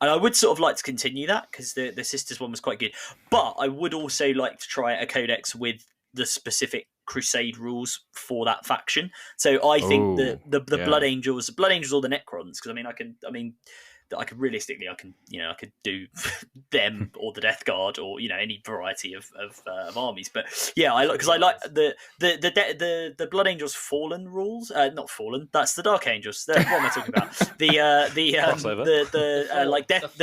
I would sort of like to continue that because the sisters one was quite good. But I would also like to try a codex with the specific Crusade rules for that faction. So I think the Blood Angels or the Necrons, because I could realistically, I could do them or the Death Guard or any variety of armies. But I like the Blood Angels Fallen rules. Not Fallen. That's the Dark Angels. What am I talking about? The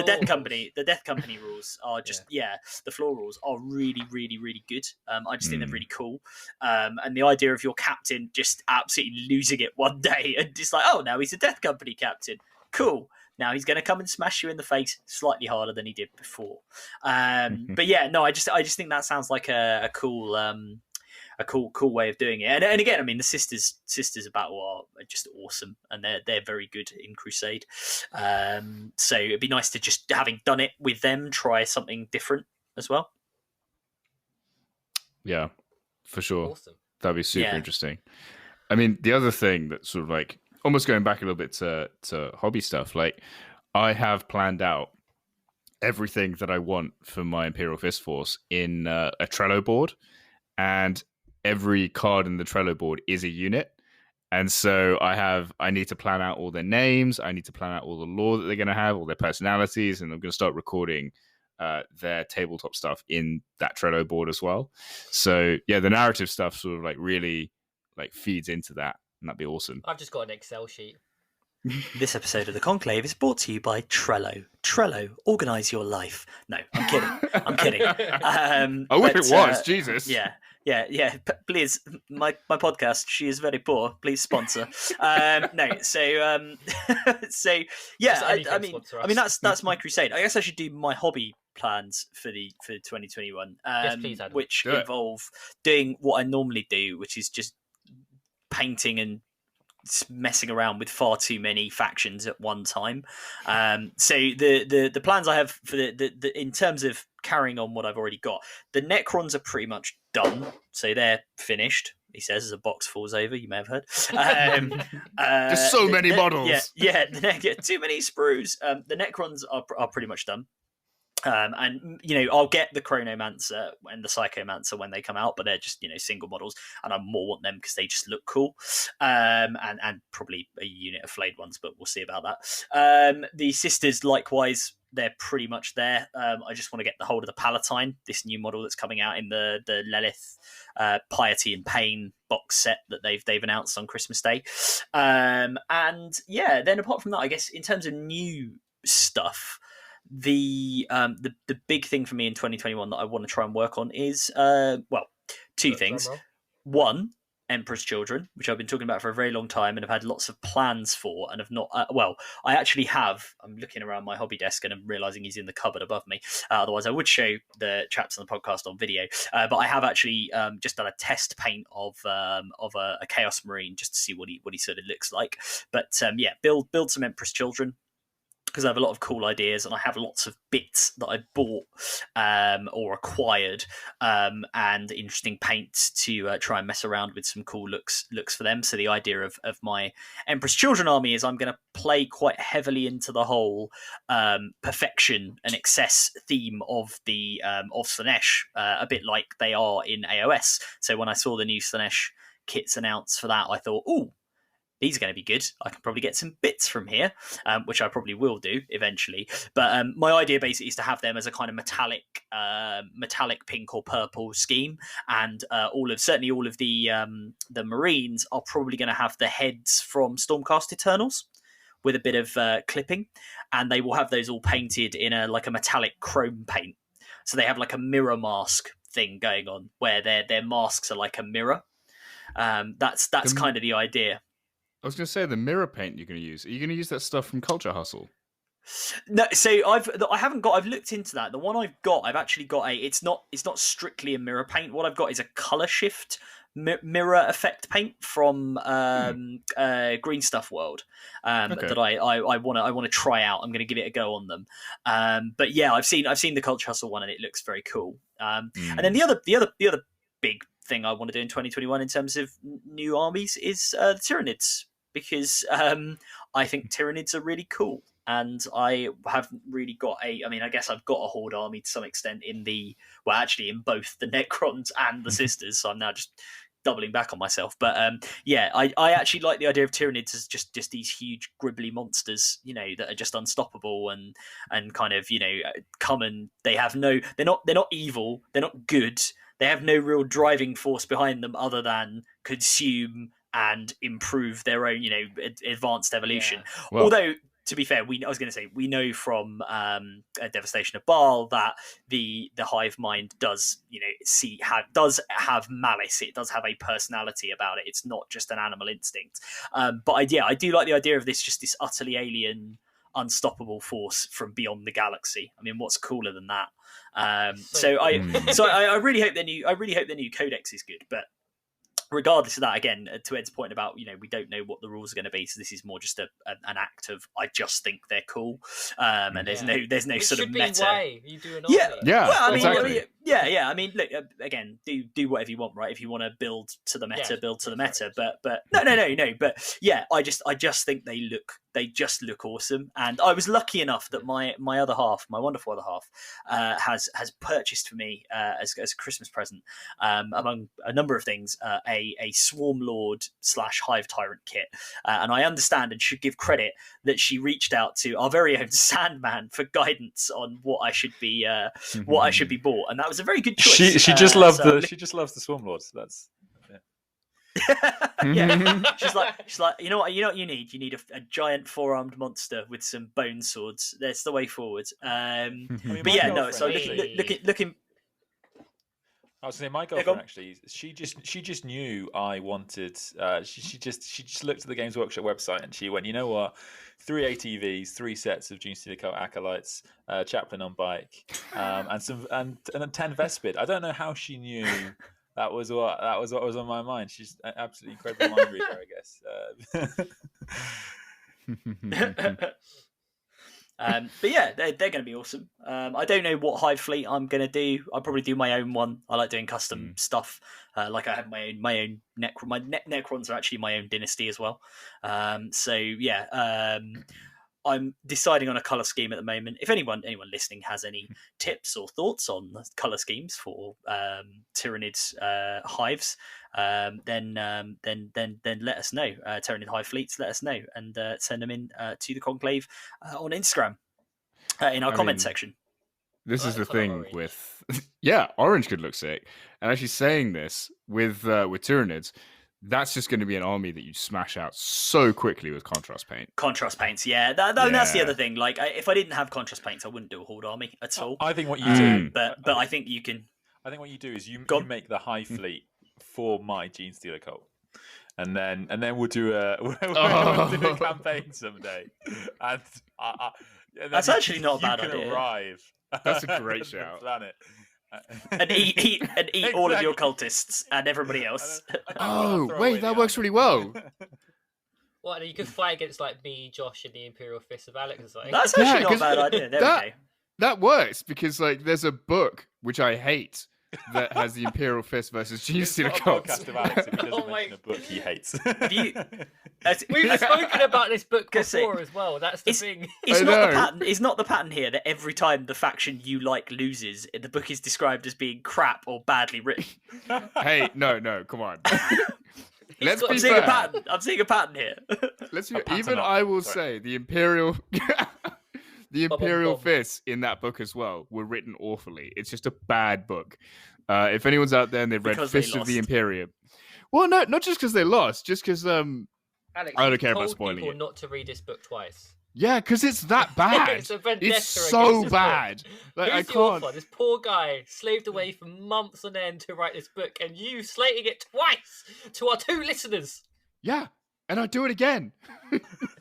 Death Company. The Death Company rules are just the floor rules are really really really good. I just think they're really cool. And the idea of your captain just absolutely losing it one day and just like, oh, now he's a Death Company captain. Cool. Now he's going to come and smash you in the face slightly harder than he did before. But yeah, no, I just think that sounds like a cool way of doing it. And again, I mean, the sisters of battle are just awesome, and they're very good in Crusade. So it'd be nice to just, having done it with them, try something different as well. Yeah, for sure. Awesome. That'd be super interesting. I mean, the other thing that's sort of like almost going back a little bit to hobby stuff, like I have planned out everything that I want for my Imperial Fist Force in a Trello board, and every card in the Trello board is a unit. And so I need to plan out all their names. I need to plan out all the lore that they're going to have, all their personalities, and I'm going to start recording their tabletop stuff in that Trello board as well. So yeah, the narrative stuff sort of like really like feeds into that, and that'd be awesome. I've just got an Excel sheet. This episode of The Conclave is brought to you by Trello. Trello, organise your life. No, I'm kidding. I'm kidding. I wish it was, Jesus. Yeah. Please, my podcast, she is very poor. Please sponsor. No, so yeah. I mean that's my crusade. I guess I should do my hobby plans for 2021. Yes, please, Adam. Which involve doing what I normally do, which is just painting and messing around with far too many factions at one time. So the plans I have for the in terms of carrying on what I've already got, the Necrons are pretty much done, so they're finished. He says as a box falls over, you may have heard. Just so many models. Yeah, too many sprues. The Necrons are pretty much done. And I'll get the Chronomancer and the Psychomancer when they come out, but they're just single models, and I more want them because they just look cool. And probably a unit of flayed ones, but we'll see about that. The sisters, likewise, they're pretty much there. I just want to get the hold of the Palatine, this new model that's coming out in the Lilith Piety and Pain box set that they've announced on Christmas Day. And yeah, then apart from that, I guess in terms of new stuff, the big thing for me in 2021 that I want to try and work on is two things. One, Emperor's Children, which I've been talking about for a very long time and have had lots of plans for, and have not I actually have. I'm looking around my hobby desk and I'm realizing he's in the cupboard above me, otherwise I would show the chaps on the podcast on video, but I have actually just done a test paint of a Chaos Marine just to see what he sort of looks like. But build some Emperor's Children, because I have a lot of cool ideas and I have lots of bits that I bought or acquired and interesting paints to try and mess around with some cool looks for them. So the idea of my Emperor's Children army is I'm going to play quite heavily into the whole perfection and excess theme of the of Slaanesh, a bit like they are in AOS. So when I saw the new Slaanesh kits announced for that, I thought, ooh, these are going to be good. I can probably get some bits from here, which I probably will do eventually. But my idea basically is to have them as a kind of metallic pink or purple scheme, and all of the Marines are probably going to have the heads from Stormcast Eternals with a bit of clipping, and they will have those all painted in a metallic chrome paint. So they have like a mirror mask thing going on, where their masks are like a mirror. That's kind of the idea. I was going to say, the mirror paint you're going to use. Are you going to use that stuff from Culture Hustle? No, so I haven't got. I've looked into that. The one I've got, I've actually got it's not strictly a mirror paint. What I've got is a color shift mirror effect paint from Green Stuff World that I want to try out. I'm going to give it a go on them. But yeah, I've seen the Culture Hustle one and it looks very cool. And then the other big thing I want to do in 2021 in terms of new armies is the Tyranids, because I think Tyranids are really cool, and I haven't really got I guess I've got a Horde army to some extent in both the Necrons and the Sisters, so I'm now just doubling back on myself. But I actually like the idea of Tyranids as just these huge gribbly monsters, that are just unstoppable and kind of come, and they're not evil, they're not good, they have no real driving force behind them other than consume and improve their own, advanced evolution. Yeah. Well, although, to be fair, we know from Devastation of Baal that the hive mind does, have malice. It does have a personality about it. It's not just an animal instinct. But I do like the idea of this utterly alien unstoppable force from beyond the galaxy. I mean, what's cooler than that? So I really hope the new codex is good, but regardless of that, again, to Ed's point about, we don't know what the rules are going to be, so this is more just an act of, I just think they're cool, and there's no Which sort of should be meta. why you do an Yeah. army. Yeah, Well, exactly. I mean, look, again, do whatever you want, right? If you want to build to the meta, Yeah, build to the sorry. meta. But no. But yeah, I just think they look awesome. And I was lucky enough that my other half, my wonderful other half, has purchased for me as a Christmas present, among a number of things, a Swarm Lord / Hive Tyrant kit. And I understand and should give credit that she reached out to our very own Sandman for guidance on what I should be bought, and that was a very good choice. She just loves the Swarm Lords. That's yeah. She's like, you know what you need? You need a giant 4-armed monster with some bone swords. That's the way forward. But yeah, no. So looking. I was saying, my girlfriend actually, she just knew I wanted. She just looked at the Games Workshop website and she went, you know what, 3 ATVs, 3 sets of Gene Stealer Cult acolytes, chaplain on bike, and 10 Vespid. I don't know how she knew that was what was on my mind. She's an absolutely incredible mind reader, I guess. But yeah, they're going to be awesome. I don't know what Hive fleet I'm going to do. I'll probably do my own one. I like doing custom stuff. Like I have my own Necrons are actually my own dynasty as well. So yeah, I'm deciding on a color scheme at the moment. If anyone listening has any tips or thoughts on color schemes for Tyrannid hives, then let us know. Tyrannid hive fleets, let us know, and send them in to the Conclave on Instagram in our comment section. This is the thing orange. with orange could look sick. And actually saying this with Tyrannids, that's just going to be an army that you smash out so quickly with contrast paint. Contrast paints, yeah. That's the other thing. Like, if I didn't have contrast paints, I wouldn't do a horde army at all. I think what you do, but I think you can. I think what you do is you make the Hive fleet for my Gene Stealer cult, and then we'll do a campaign someday. And that's actually not a bad idea. You can arrive. That's a great shout. Planet. and eat all of your cultists and everybody else. Oh, wait, that works really well. What, you could fight against like me, Josh, and the Imperial Fist of Alex or something? That's actually not a bad idea. There we go. That works because like there's a book which I hate that has the Imperial Fist versus Gene Stealer cult. Podcast of Alex if he doesn't mention a book he hates. We've spoken about this book before as well. That's the thing. It's not the pattern here that every time the faction you like loses, the book is described as being crap or badly written. Hey, no, come on. Let's be I'm seeing a pattern here. Let's be even. I will say the Imperial. The Imperial Fists in that book as well were written awfully. It's just a bad book. If anyone's out there and they've read Fist of the Imperium, well, no, not just because they lost, just because Alex, I don't care about spoiling people it. Not to read this book twice. Yeah, because it's that bad. It's so bad. Like, I can't. This poor guy slaved away for months on end to write this book, and you slating it twice to our 2 listeners. Yeah, and I'll do it again.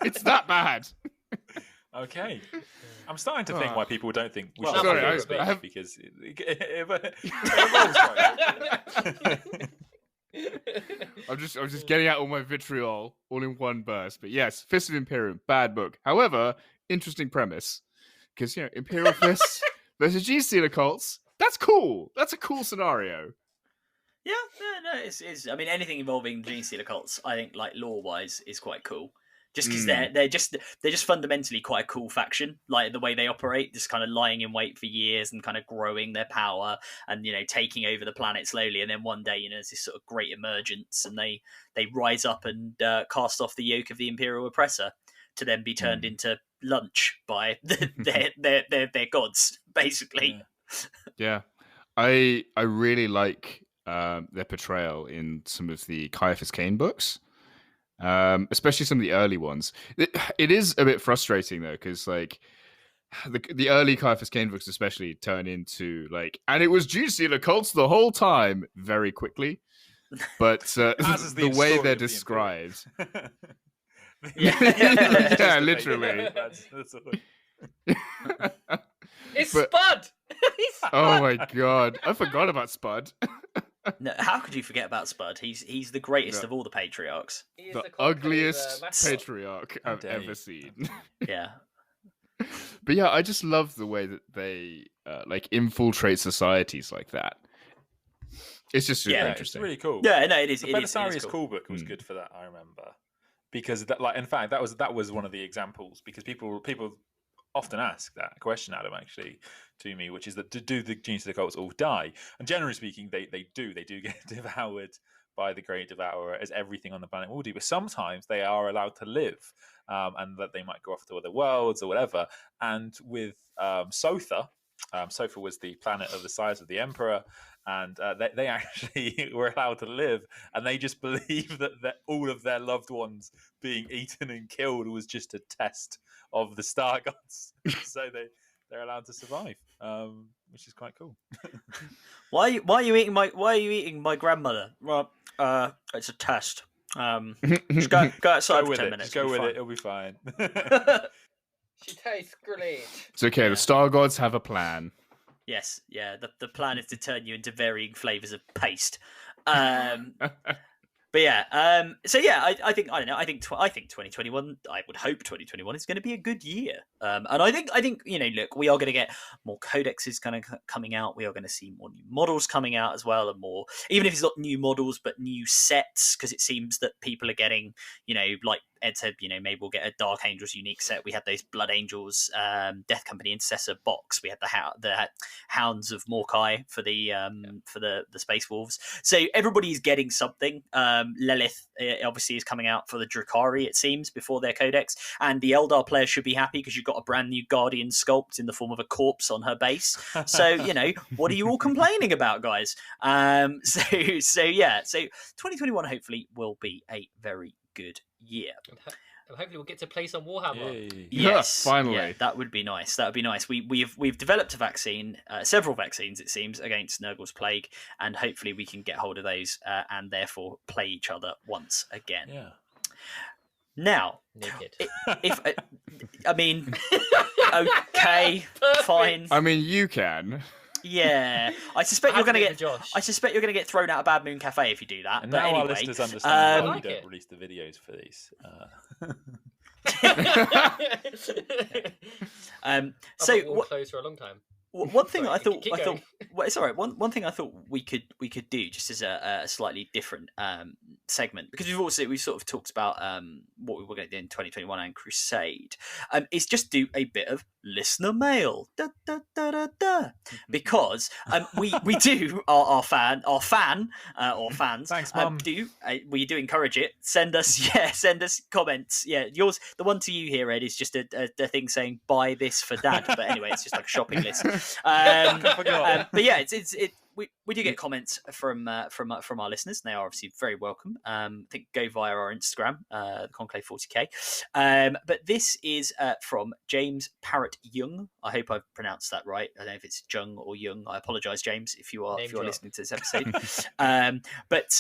It's that bad. Okay. I'm starting to think why people don't think we should because it I'm just getting out all my vitriol all in one burst. But yes, Fist of Imperium, bad book. However, interesting premise. Because, Imperial Fists versus Gene Stealer cults, that's cool. That's a cool scenario. Yeah, no, it's. I mean, anything involving Gene Stealer cults, I think, like lore-wise, is quite cool. Just because they're just fundamentally quite a cool faction, like the way they operate, just kind of lying in wait for years and kind of growing their power and taking over the planet slowly, and then one day there's this sort of great emergence and they rise up and cast off the yoke of the Imperial oppressor to then be turned into lunch by their gods, basically. Yeah, I really like their portrayal in some of the Caiaphas Cain books. Especially some of the early ones. It is a bit frustrating though, because like the early Caiaphas Cain books especially turn into like, and it was Gene Stealer cults the whole time very quickly. But the way they're described, Yeah, literally. That's all. It's But- Spud. It's Spud. Oh my god, I forgot about Spud. No, how could you forget about Spud? He's the greatest No. of all the patriarchs. He is The Conclave, ugliest mascot. patriarch How I've dare ever you. Yeah. seen. But yeah, I just love the way that they like infiltrate societies like that. It's just super Yeah, It's interesting. really cool. Yeah, no, it is. The It is Belisarius cool. Cool book was Mm. good for that. I remember because in fact, that was one of the examples because people often ask that question, Adam, actually to me, which is that do the genius of the cults all die? And generally speaking, they do get devoured by the Great Devourer, as everything on the planet will do. But sometimes they are allowed to live, and that they might go off to other worlds or whatever. And with Sotha, Sotha was the planet of the size of the Emperor, and they actually were allowed to live, and they just believe that all of their loved ones being eaten and killed was just a test of the star gods. So they're allowed to survive, which is quite cool. Why are you eating my grandmother? Well, it's a test. Just go outside Go for with 10 it. minutes. Just go with it'll it. It'll be fine. She tastes great. It's okay. Yeah. The Star Gods have a plan. Yes, yeah. The plan is to turn you into varying flavors of paste. But yeah, so yeah, I think 2021. I would hope 2021 is going to be a good year. And I think look, we are going to get more codexes kind of coming out. We are going to see more new models coming out as well, and more, even if it's not new models but new sets, because it seems that people are getting, like Ed said, maybe we'll get a Dark Angels unique set. We had those Blood Angels, Death Company Intercessor box. We had the Hounds of Morkai for the Space Wolves. So everybody's getting something. Lilith obviously is coming out for the Drukhari, it seems, before their codex, and the Eldar players should be happy because you've got a brand new Guardian sculpt in the form of a corpse on her base. So what are you all complaining about, guys? So 2021 hopefully will be a very good year. And hopefully we'll get to play some Warhammer. Yay. Yes, finally. yeah, that would be nice. That would be nice. We've developed a vaccine, several vaccines it seems, against Nurgle's plague, and hopefully we can get hold of those and therefore play each other once again. Yeah. Naked. Now, okay, fine. I mean, you can. Yeah, I suspect you're going to get. Josh. I suspect you're going to get thrown out of Bad Moon Cafe if you do that. And but now anyway, our listeners understand why like we don't it. release the videos for these. So I've got warm clothes for a long time. one thing Sorry, I thought, keep going. well, it's all right. One thing I thought we could do just as a slightly different segment, because we've sort of talked about what we were going to do in 2021 and Crusade, is just do a bit of listener mail, because we do our fans Thanks, Mum. we do encourage it. Send us comments. Yeah, yours, the one to you here, Ed, is just a thing saying buy this for Dad. But anyway, it's just like a shopping list. But yeah, we do get comments from our listeners. And they are obviously very welcome. I think go via our Instagram, the Conclave 40k. But this is from James Parrott Young. I hope I've pronounced that right. I don't know if it's Jung or Young. I apologise, James, if you are listening to this episode. But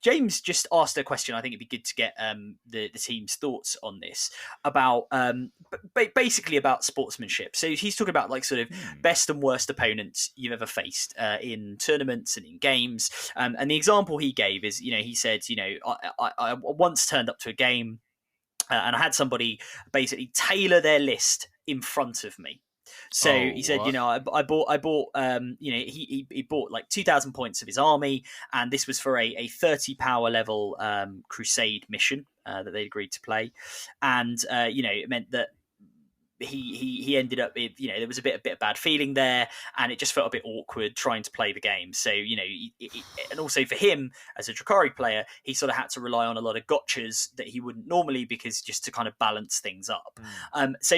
James just asked a question. I think it'd be good to get the team's thoughts on this about basically about sportsmanship. So he's talking about like sort of best and worst opponents you've ever faced in tournaments and in games. And the example he gave is, he said, I once turned up to a game and I had somebody basically tailor their list in front of me. So he said, I bought, he bought like 2,000 points of his army, and this was for a 30 power level crusade mission that they agreed to play, and it meant that he ended up with, there was a bit of bad feeling there, and it just felt a bit awkward trying to play the game. So and also for him as a Drukhari player, he sort of had to rely on a lot of gotchas that he wouldn't normally, because just to kind of balance things up. So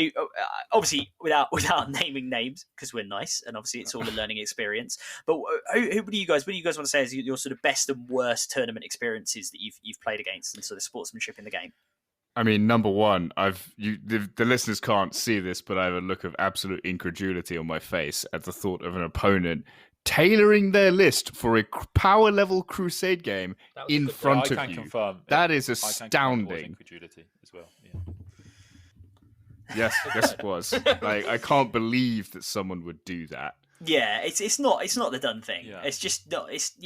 obviously without naming names, because we're nice, and obviously it's all a learning experience. But what do you guys want to say is your sort of best and worst tournament experiences that you've played against, and sort of sportsmanship in the game? I mean, number one, the listeners can't see this, but I have a look of absolute incredulity on my face at the thought of an opponent tailoring their list for a power level Crusade game That was a in good front I of can you. confirm. That is I can confirm it was astounding. incredulity as well. Yeah. Yes, it was. Like, I can't believe that someone would do that. Yeah, it's not the done thing. Yeah. It's just not. It's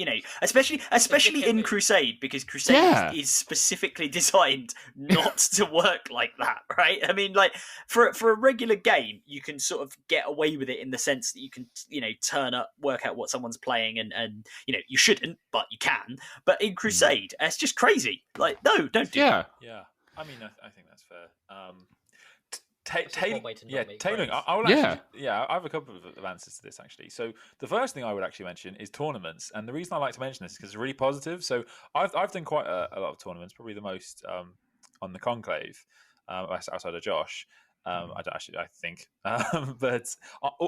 especially in Crusade, because Crusade Yeah. is specifically designed not to work like that, right? I mean, like for a regular game, you can sort of get away with it in the sense that you can turn up, work out what someone's playing, and you shouldn't, but you can. But in Crusade, it's just crazy. Like, no, don't do that. Yeah. I mean, I think that's fair. One way to not make tailoring. friends. I will actually, I have a couple of answers to this actually. So the first thing I would actually mention is tournaments, and the reason I like to mention this is because it's really positive. So I've done quite a lot of tournaments, probably the most on the Conclave, outside of Josh. I think, but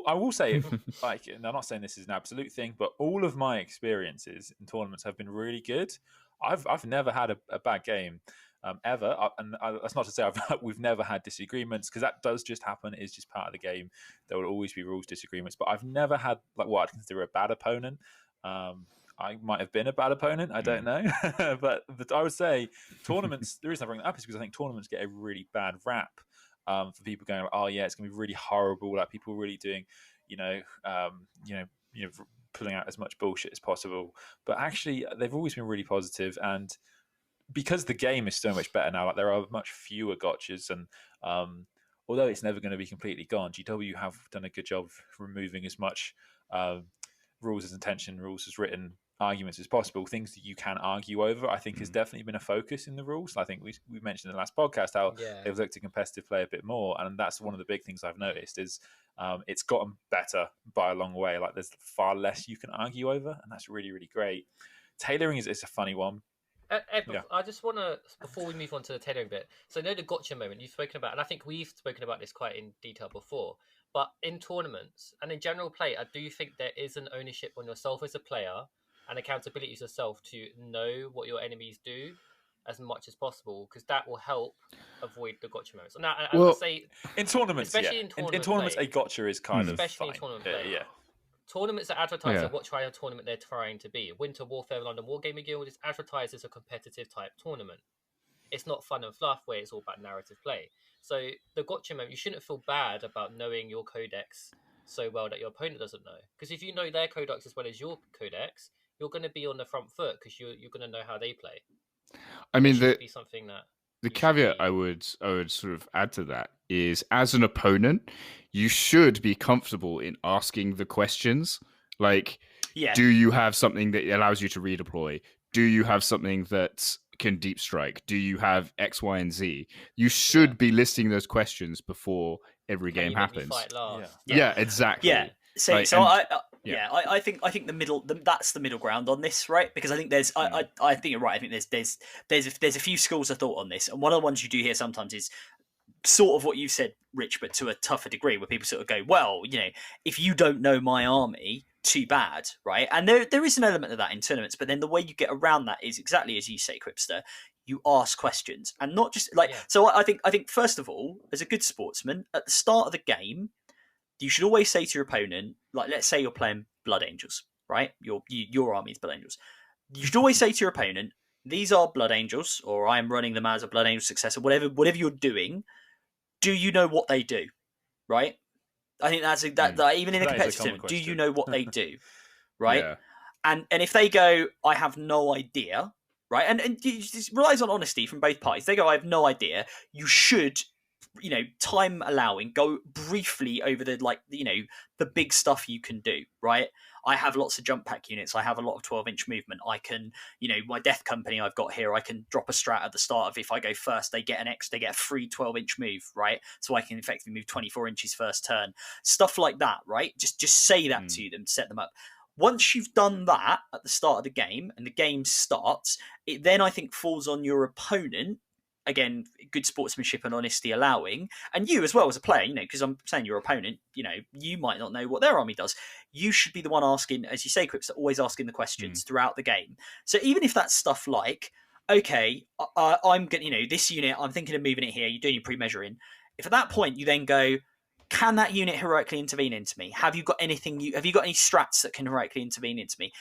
I will say, like, and I'm not saying this is an absolute thing, but all of my experiences in tournaments have been really good. I've never had a bad game. Ever, and that's not to say we've never had disagreements, because that does just happen. It's just part of the game. There will always be rules disagreements, but I've never had like what I'd consider a bad opponent. I might have been a bad opponent, I don't know, but I would say tournaments. The reason I bring that up is because I think tournaments get a really bad rap for people going, "Oh yeah, it's going to be really horrible." Like people really doing, pulling out as much bullshit as possible. But actually, they've always been really positive, and because the game is so much better now, like there are much fewer gotchas, and although it's never going to be completely gone, GW have done a good job of removing as much rules as intention, rules as written, arguments as possible. Things that you can argue over, I think, has definitely been a focus in the rules. I think we mentioned in the last podcast how they've looked at competitive play a bit more, and that's one of the big things I've noticed is it's gotten better by a long way. Like there's far less you can argue over, and that's really, really great. Tailoring is a funny one. Ed, I just want to, before we move on to the tailoring bit, so I know the gotcha moment you've spoken about, and I think we've spoken about this quite in detail before, but in tournaments and in general play, I do think there is an ownership on yourself as a player and accountability to yourself to know what your enemies do as much as possible, because that will help avoid the gotcha moments. Now, I would say in tournaments, especially in tournaments, play, a gotcha is kind of especially fine. in tournament play. Yeah. Tournaments are advertised as what kind of tournament they're trying to be. Winter Warfare London Wargaming Guild is advertised as a competitive type tournament. It's not fun and fluff where it's all about narrative play. So the gotcha moment, you shouldn't feel bad about knowing your codex so well that your opponent doesn't know. Because if you know their codex as well as your codex, you're going to be on the front foot because you're going to know how they play. I mean, be something that the caveat I would sort of add to that is, as an opponent, you should be comfortable in asking the questions. Like, do you have something that allows you to redeploy? Do you have something that can deep strike? Do you have X, Y, and Z? You should be listing those questions before every game happens. Yeah, exactly. Yeah. I think the middle that's the middle ground on this, right? Because I think there's I think you're right. I think there's a few schools of thought on this, and one of the ones you do hear sometimes is sort of what you said, Rich, but to a tougher degree, where people sort of go, well, if you don't know my army, too bad, right? And there is an element of that in tournaments, but then the way you get around that is exactly as you say, Quipster. You ask questions, and not just like. So I think first of all, as a good sportsman, at the start of the game, you should always say to your opponent, like, let's say you're playing Blood Angels, right? Your army is Blood Angels. You should always say to your opponent, these are Blood Angels, or I am running them as a Blood Angel successor, whatever you're doing. Do you know what they do, right? I think that's that even in a competitive tournament, do you know what they do, right? Yeah. And if they go, I have no idea, right? And it relies on honesty from both parties. They go, I have no idea. You should, time allowing, go briefly over the big stuff you can do, right? I have lots of jump pack units. I have a lot of 12-inch movement. I can, my Death Company I've got here, I can drop a strat at the start of, if I go first, they get a free 12-inch move, right? So I can effectively move 24 inches first turn. Stuff like that, right? Just say that to them, set them up. Once you've done that at the start of the game and the game starts, it then, I think, falls on your opponent. Again, good sportsmanship and honesty allowing, and you as well as a player, because I'm saying your opponent, you might not know what their army does. You should be the one asking, as you say, Quips, always asking the questions throughout the game. So even if that's stuff like, okay, I'm going, this unit, I'm thinking of moving it here. You're doing your pre-measuring. If at that point you then go, can that unit heroically intervene into me? Have you got anything? Have you got any strats that can heroically intervene into me?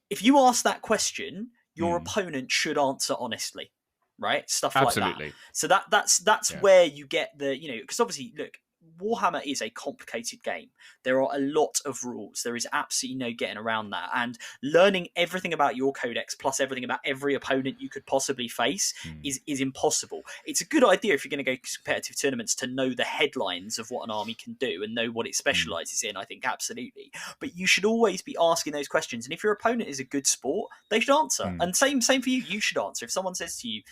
If you ask that question, your opponent should answer honestly, right? Stuff like that. So that's where you get the, because obviously, look, Warhammer is a complicated game. There are a lot of rules. There is absolutely no getting around that. And learning everything about your codex plus everything about every opponent you could possibly face is impossible. It's a good idea if you're going to go to competitive tournaments to know the headlines of what an army can do and know what it specializes in, I think, absolutely. But you should always be asking those questions. And if your opponent is a good sport, they should answer. And same for you. You should answer. If someone says to you,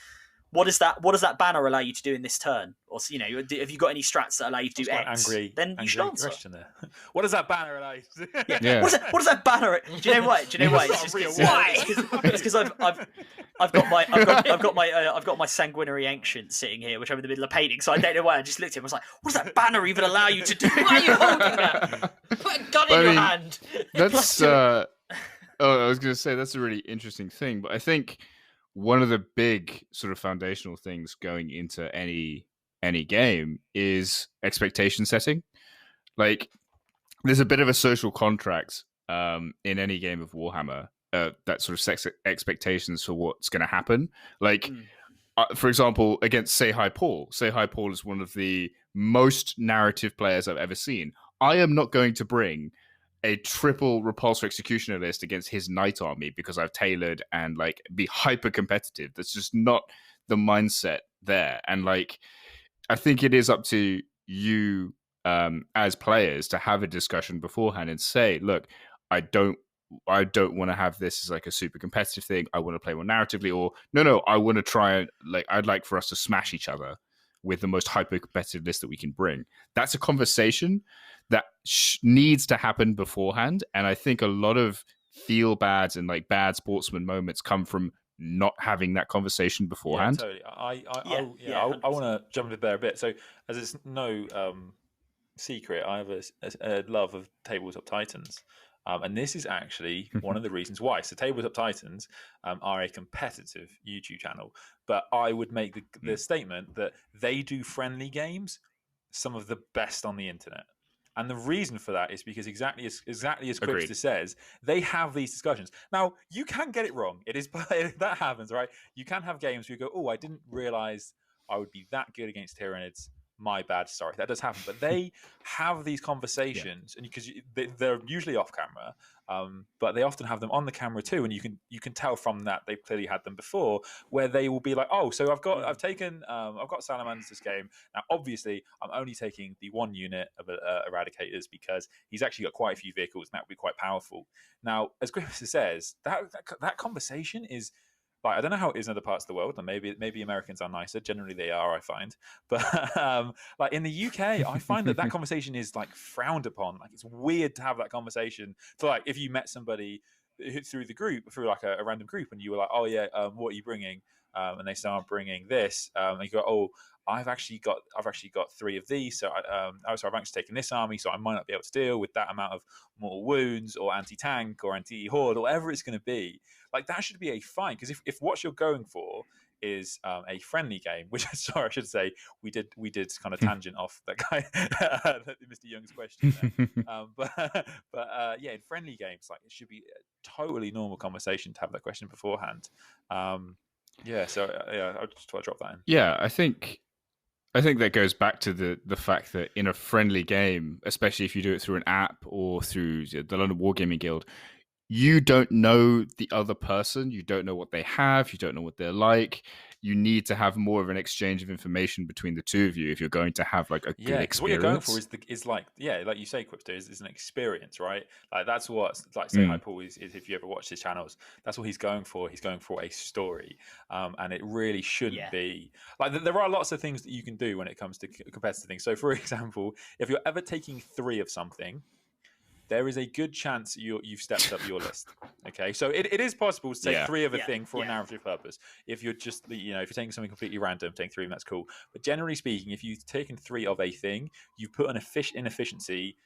what does that banner allow you to do in this turn? Or, have you got any strats that allow you to do X? Then you should answer. There. What does that banner allow you to do? Yeah. What does that banner? Do you know why? It's because I've got my sanguinary ancient sitting here, which I'm in the middle of painting. So I don't know why. I just looked at him. I was like, what does that banner even allow you to do? Why are you holding that? Put a gun in your hand. That's. I was going to say that's a really interesting thing, but I think one of the big sort of foundational things going into any game is expectation setting. Like, there's a bit of a social contract in any game of Warhammer that sort of sets expectations for what's going to happen. Like, for example, against Say-Hi Paul. Say-Hi Paul is one of the most narrative players I've ever seen. I am not going to bring a triple repulsor executioner list against his knight army because I've tailored and like be hyper competitive. That's just not the mindset there. And like, I think it is up to you as players to have a discussion beforehand and say, look, I don't want to have this as like a super competitive thing. I want to play more narratively, or no, I want to try and like, I'd like for us to smash each other with the most hyper competitive list that we can bring. That's a conversation that needs to happen beforehand. And I think a lot of feel bads and like bad sportsman moments come from not having that conversation beforehand. Yeah, totally. I want to jump into there a bit. So as it's no secret, I have a love of Tabletop Titans. And this is actually one of the reasons why. So Tabletop Titans are a competitive YouTube channel, but I would make the statement that they do friendly games, some of the best on the internet. And the reason for that is because exactly as Quipster says, they have these discussions. Now, you can get it wrong. It is that happens, right? You can have games where you go, oh, I didn't realize I would be that good against Tyranids. My bad, sorry. That does happen. But they have these conversations, and because they're usually off camera, but they often have them on the camera too. And you can tell from that they've clearly had them before, where they will be like, oh, so I've got Salamanders this game. Now, obviously, I'm only taking the one unit of Eradicators because he's actually got quite a few vehicles, and that would be quite powerful. Now, as Griffith says, that conversation is. Like, I don't know how it is in other parts of the world, and maybe Americans are nicer. Generally, they are, I find. But like in the UK, I find that conversation is like frowned upon. Like, it's weird to have that conversation. So, like, if you met somebody through like a random group, and you were like, "Oh yeah, what are you bringing?" And they start bringing this, and you go, "Oh, I've actually got 3 of these. So I've actually taken this army, so I might not be able to deal with that amount of mortal wounds or anti-tank or anti-horde or whatever it's going to be." Like, that should be a fine, because if what you're going for is a friendly game, which sorry, I should say we did kind of tangent off that guy, Mr. Young's question there. But yeah, in friendly games, like, it should be a totally normal conversation to have that question beforehand. Yeah, so I just want to drop that in. Yeah, I think that goes back to the fact that in a friendly game, especially if you do it through an app or through the London Wargaming Guild, you don't know the other person. You don't know what they have. You don't know what they're like. You need to have more of an exchange of information between the two of you if you're going to have like a good experience. What you're going for is like you say, Quipster, is an experience, right? Like, that's what, like, say, Hi Paul is if you ever watch his channels, that's what he's going for. He's going for a story, and it really shouldn't be like, there are lots of things that you can do when it comes to competitive things. So, for example, if you're ever taking 3 of something, there is a good chance you've stepped up your list. Okay, so it is possible to take 3 of a thing for a narrative purpose. If you're just, if you're taking something completely random, taking 3 of them, that's cool. But generally speaking, if you've taken 3 of a thing, you've put an inefficiency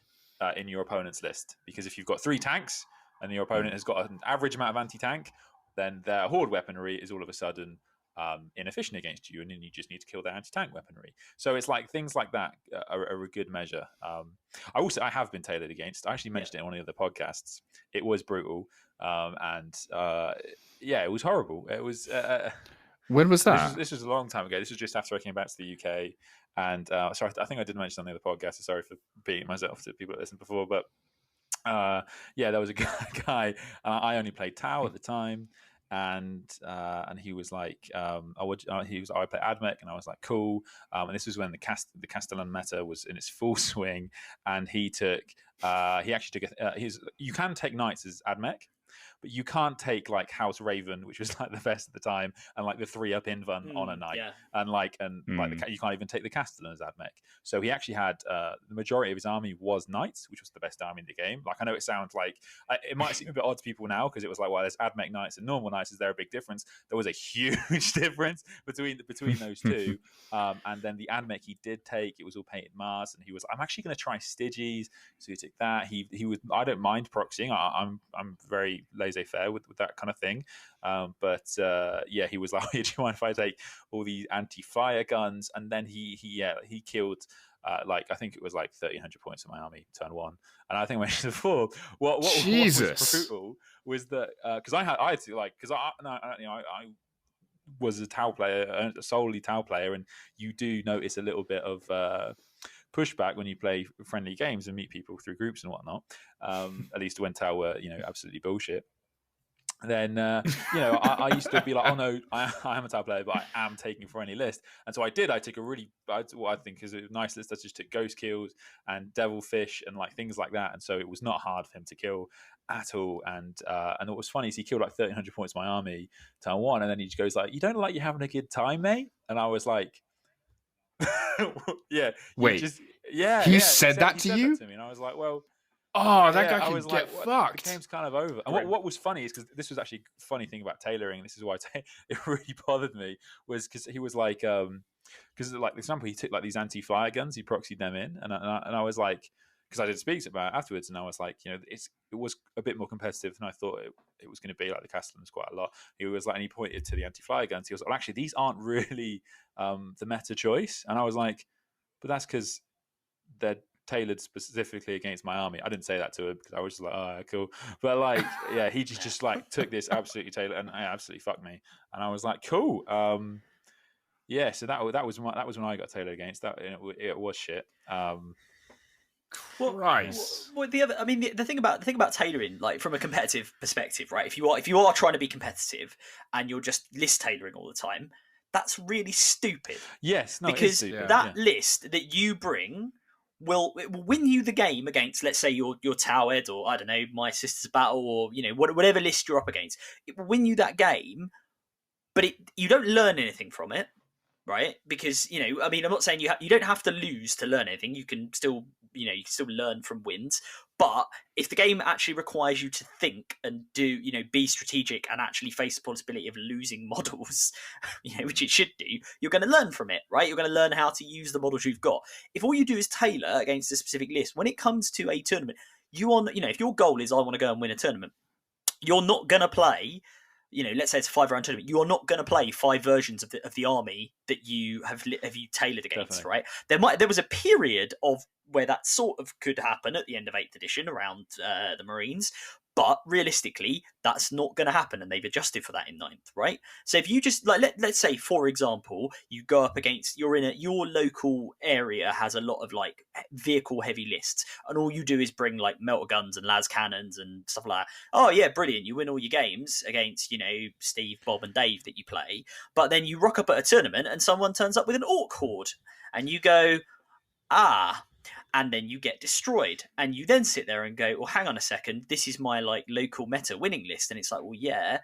in your opponent's list. Because if you've got 3 tanks and your opponent has got an average amount of anti-tank, then their horde weaponry is all of a sudden inefficient against you, and then you just need to kill their anti-tank weaponry. So it's like things like that are a good measure. I have been tailored against. I actually mentioned it in one of the other podcasts. It was brutal, and it was horrible. It was. When was that? This was a long time ago. This was just after I came back to the UK. And sorry, I think I did mention on the other podcast. So sorry for beating myself to people that listened before. But there was a guy. I only played Tau at the time. And he was like, I play Admech, and I was like, cool. And this was when the Castellan meta was in its full swing, and he actually took you can take knights as Admech, but you can't take like House Raven, which was like the best at the time, and like the 3-up Invan on a knight, you can't even take the Castellan as Admech. So he actually had the majority of his army was knights, which was the best army in the game. Like, I know it sounds like it might seem a bit odd to people now because it was like, well, there's Admech knights and normal knights. Is there a big difference? There was a huge difference between those two. And then the Admech he did take, it was all painted Mars, and he was, I'm actually going to try Styges. So he took that. He was, I don't mind proxying. I'm very laissez-faire with that kind of thing. He was like, do you mind if I take all these anti-fire guns? And then he killed I think it was like 1,300 points in my army turn one. And I think I mentioned before, what was brutal was that because I was a Tau player, a solely Tau player, and you do notice a little bit of pushback when you play friendly games and meet people through groups and whatnot. At least when Tau were absolutely bullshit. Then I used to be like, oh no, I am a Tau player, but I am taking for any list. And so I did. I took what I think is a nice list. I just took Ghost Kills and Devilfish and like things like that. And so it was not hard for him to kill at all. And what was funny is he killed like 1,300 points of my army turn one, and then he just goes like, "You don't look like you're having a good time, mate." And I was like, "Yeah, wait, he said that to you?" That to me, and I was like, "Well." Oh, that guy can get fucked. The game's kind of over. And what was funny is, because this was actually a funny thing about tailoring, and this is why it really bothered me, was because he was like, because like, for example, he took like these anti-fire guns, he proxied them in, and I was like, because I did speak about it afterwards, and I was like, it was a bit more competitive than I thought it was going to be. Like the Castellans quite a lot. He was like, and he pointed to the anti-fire guns. He was like, well, actually, these aren't really the meta choice. And I was like, but that's because they're tailored specifically against my army. I didn't say that to him because I was just like, oh, cool. But like, yeah, he just like took this absolutely tailored, and absolutely fucked me. And I was like, cool. So that was when I got tailored against. That it was shit. Christ. Well, the thing about tailoring, like from a competitive perspective, right? If you are trying to be competitive and you're just list tailoring all the time, that's really stupid. Yes, no, because stupid. that list that you bring will win you the game against, let's say, your Towered, or I don't know, My Sister's Battle, or whatever list you're up against. It will win you that game, but you don't learn anything from it, right? Because I'm not saying you don't have to lose to learn anything. You can still learn from wins. But if the game actually requires you to think and be strategic and actually face the possibility of losing models, which it should do, you're going to learn from it, right? You're going to learn how to use the models you've got. If all you do is tailor against a specific list, when it comes to a tournament, if your goal is I want to go and win a tournament, you're not going to play. Let's say it's a 5-round tournament. You are not going to play 5 versions of the army that you have tailored against, Definitely. Right? There was a period of where that sort of could happen at the end of 8th edition around the Marines, but realistically, that's not going to happen, and they've adjusted for that in 9th, right? So if you just let's say, for example, you go up against your local area has a lot of like vehicle heavy lists, and all you do is bring like melter guns and las cannons and stuff like that. Oh yeah, brilliant! You win all your games against Steve, Bob, and Dave that you play, but then you rock up at a tournament and someone turns up with an orc horde, and you go, and then you get destroyed, and you then sit there and go, well, hang on a second, this is my like local meta winning list. And it's like, well, yeah,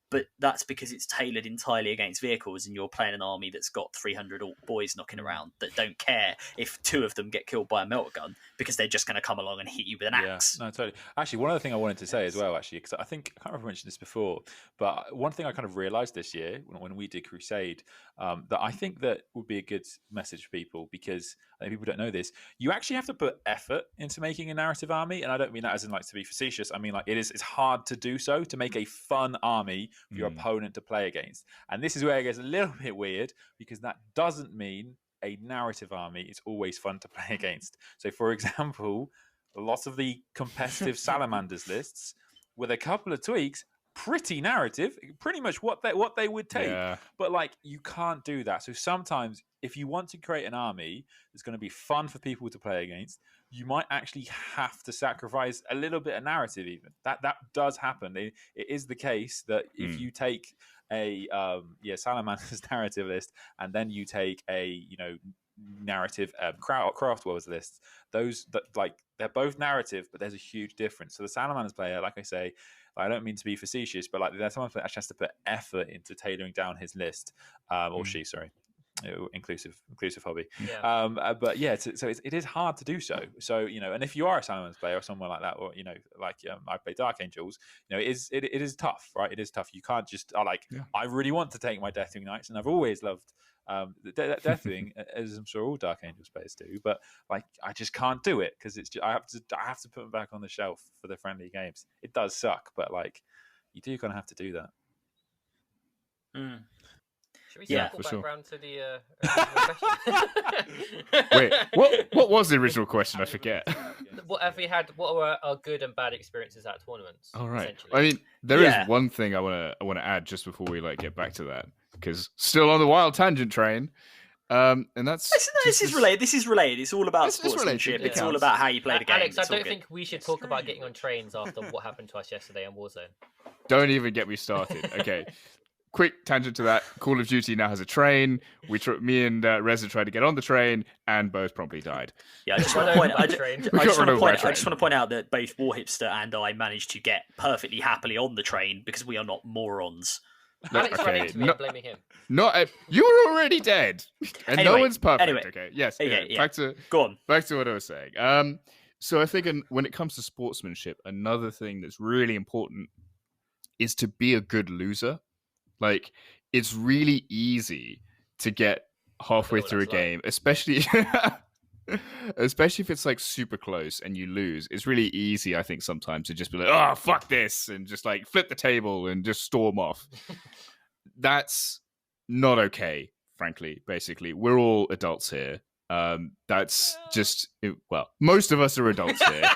but that's because it's tailored entirely against vehicles, and you're playing an army that's got 300 orc boys knocking around that don't care if 2 of them get killed by a melter gun, because they're just going to come along and hit you with an axe. No, totally. Actually, one other thing I wanted to say as well, because I can't remember if I mentioned this before, but one thing I kind of realized this year when we did Crusade, that I think that would be a good message for people, because I think people don't know this. You actually have to put effort into making a narrative army, and I don't mean that as in like to be facetious. I mean like it's hard to do so, to make a fun army for your opponent to play against. And this is where it gets a little bit weird, because that doesn't mean a narrative army is always fun to play against. So, for example, lots of the competitive Salamanders lists, with a couple of tweaks, pretty narrative, pretty much what they would take. Yeah. But like, you can't do that. So sometimes if you want to create an army that's going to be fun for people to play against, you might actually have to sacrifice a little bit of narrative. Even that does happen. It is the case that if you take a Salamander's narrative list, and then you take a narrative craft worlds list, those that like, they're both narrative, but there's a huge difference. So the Salamanders player, like I say, I don't mean to be facetious, but like, there's someone that actually has to put effort into tailoring down his list, or she, sorry, inclusive hobby. Yeah. But yeah, so it is hard to do so. So and if you are a Salamanders player or someone like that, or I play Dark Angels, it is tough, right? It is tough. You can't just I really want to take my Deathwing Knights, and I've always loved Deathwing, as I'm sure all Dark Angels players do, but like, I just can't do it, because I have to put them back on the shelf for the friendly games. It does suck, but like, you do kind of have to do that. Should we circle back sure. round to the original question? Wait, what was the original question? I forget. What have we had? What were our good and bad experiences at tournaments? All right. I mean, there is one thing I want to add just before we get back to that, because still on the wild tangent train, and that's this is related. This is related. It's all about sportsmanship. It's all about how you play the game. Alex, I don't think we should talk about getting on trains after what happened to us yesterday in Warzone. Don't even get me started. Okay. Quick tangent to that. Call of Duty now has a train. Me and Rezza tried to get on the train, and both promptly died. Yeah, I just want to point out that both Warhipster and I managed to get perfectly happily on the train, because we are not morons. Alex ran into me, blaming him. You were already dead, and no one's perfect. Anyway, okay, yes. Okay, Back to what I was saying. So I think when it comes to sportsmanship, another thing that's really important is to be a good loser. Like, it's really easy to get halfway through a game, especially if it's like super close and you lose. It's really easy, I think, sometimes to just be like, oh, fuck this, and just like flip the table and just storm off. That's not okay, frankly. Basically, we're all adults here. That's just, most of us are adults here.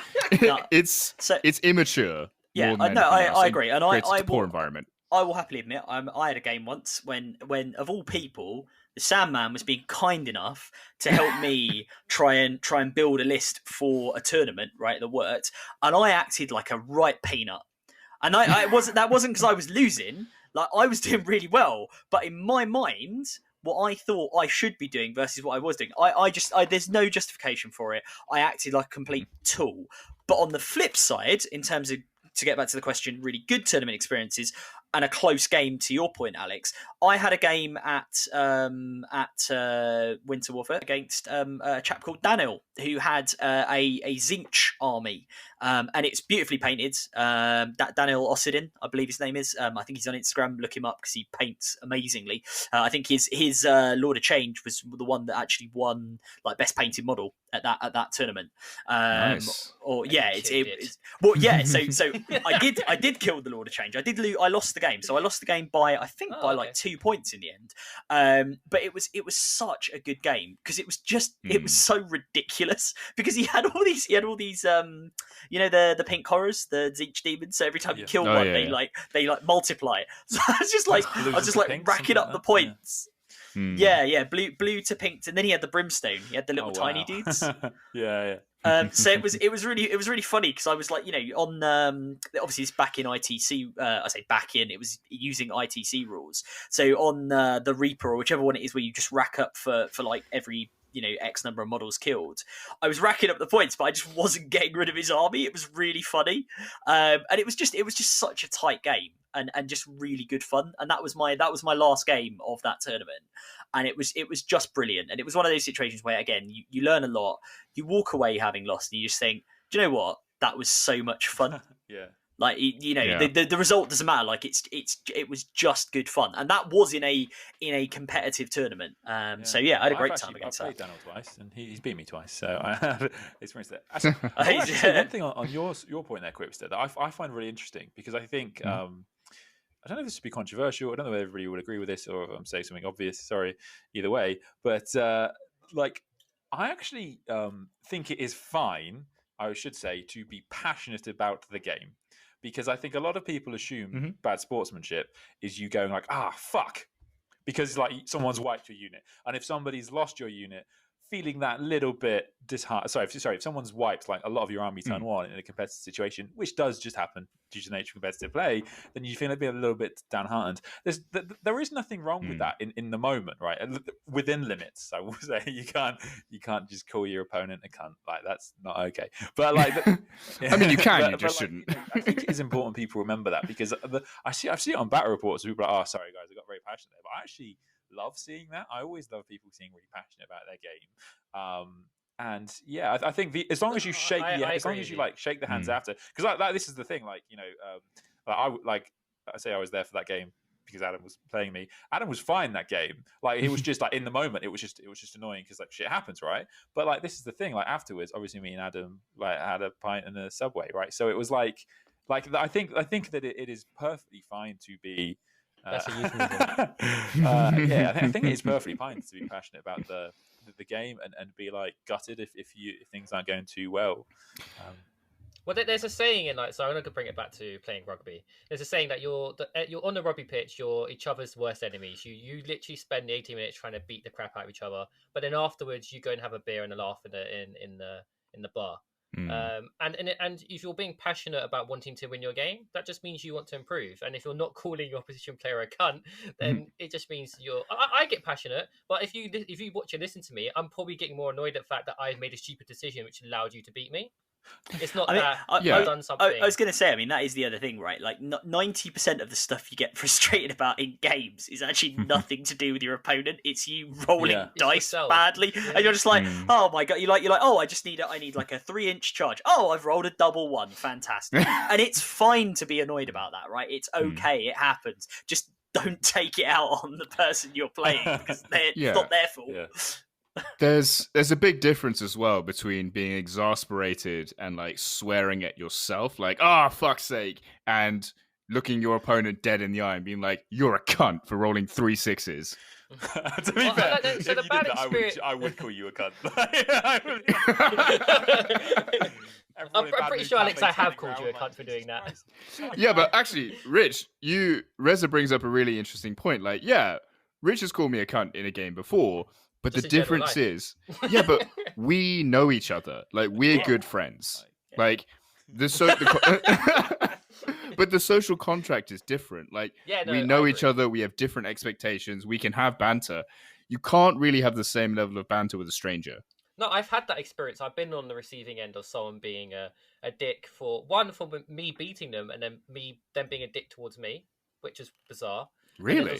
It's immature. Yeah, I agree, and I a poor environment. I will happily admit, I had a game once when of all people, the Sandman was being kind enough to help me try and build a list for a tournament, right, that worked, and I acted like a right peanut. And that wasn't because I was losing. Like, I was doing really well, but in my mind, what I thought I should be doing versus what I was doing, there's no justification for it. I acted like a complete tool. But on the flip side, in terms of, to get back to the question, really good tournament experiences and a close game, to your point, Alex, I had a game at Winter Warfare against a chap called Daniel, who had a Zinch army, and it's beautifully painted. Daniel Ossidin, I believe his name is. I think he's on Instagram. Look him up because he paints amazingly. I think his Lord of Change was the one that actually won like best painted model at that tournament. Nice. Or yeah, it's well, yeah. So I did kill the Lord of Change. I lost the game. So I lost the game by like 2 points in the end. But it was such a good game because it was just it was so ridiculous because he had all these the pink horrors, the Zinch demons. So every time you kill one, they multiply. So I was just like racking up the points. Yeah, blue to pink, and then he had the brimstone. He had the little tiny dudes. yeah. So it was really funny because I was like, on obviously it's back in ITC. I say back in, it was using ITC rules. So on the Reaper or whichever one it is, where you just rack up for like every X number of models killed. I was racking up the points, but I just wasn't getting rid of his army. It was really funny, and it was just such a tight game and just really good fun. And that was my last game of that tournament, and it was just brilliant. And it was one of those situations where again you learn a lot, you walk away having lost, and you just think, do you know what? That was so much fun. Yeah. Like the result doesn't matter. Like it was just good fun, and that was in a competitive tournament. So yeah, I had a great time against that. I've played Daniel twice, and he's beat me twice, so I have experience there. Actually, one thing on your point there, Quipster, that I find really interesting because I think I don't know if this would be controversial. I don't know if everybody would agree with this, or if I'm saying something obvious. Sorry, either way. But like, I actually think it is fine, I should say, to be passionate about the game, because I think a lot of people assume bad sportsmanship is you going like, fuck, because like someone's wiped your unit, and if somebody's lost your unit, feeling that little bit disheartened. Sorry, if someone's wiped like a lot of your army turn one in a competitive situation, which does just happen due to the nature of competitive play, then you feel a little bit downhearted. There is nothing wrong with that in the moment, right? Within limits, I will say. You can't just call your opponent a cunt. Like, that's not okay. But like, I mean, you can, you just shouldn't. I think it is important people remember that, because I see it on battle reports. People are like, oh, sorry guys, I got very passionate there, but I actually love seeing that. I always love people being really passionate about their game. And yeah, I think as long as you shake shake the hands after, because like this is the thing. Like, you know, I say I was there for that game because Adam was playing me. Adam was fine that game. Like, it was just like in the moment, it was just annoying because like shit happens, right? But like, this is the thing. Like, afterwards, obviously, me and Adam like had a pint in a Subway, right? So it was like I think that it is perfectly fine to be. That's a youth movement. Yeah, I think it is perfectly fine to be passionate about the game and be like gutted if things aren't going too well. Well, there's a saying in, like, so I'm going to bring it back to playing rugby. There's a saying that you're on the rugby pitch, you're each other's worst enemies. You literally spend the 80 minutes trying to beat the crap out of each other, but then afterwards you go and have a beer and a laugh in the bar. And if you're being passionate about wanting to win your game, that just means you want to improve. And if you're not calling your opposition player a cunt, then it just means I get passionate, but if you watch and listen to me, I'm probably getting more annoyed at the fact that I made a stupid decision which allowed you to beat me. It's not I've done something. I was going to say, I mean, that is the other thing, right? Like, 90% of the stuff you get frustrated about in games is actually nothing to do with your opponent. It's you rolling dice badly, and you're just like, oh my god, you're like, oh, I need like a 3-inch charge. Oh, I've rolled a double one, fantastic. And it's fine to be annoyed about that, right? It's okay, it happens. Just don't take it out on the person you're playing, because it's not their fault. Yeah. There's a big difference as well between being exasperated and like swearing at yourself, like, fuck's sake, and looking your opponent dead in the eye and being like, you're a cunt for rolling 3 6s. To be fair, so the bad experience... I would call you a cunt. I'm pretty sure, Alex, I have called you a cunt for doing that. Yeah, but actually, Rich, Rezza brings up a really interesting point. Like, yeah, Rich has called me a cunt in a game before, but Just the difference is, but we know each other. Like, we're good friends. Like, but the social contract is different. Like, we know each other. We have different expectations. We can have banter. You can't really have the same level of banter with a stranger. No, I've had that experience. I've been on the receiving end of someone being a dick for me beating them, and then them being a dick towards me, which is bizarre. Really?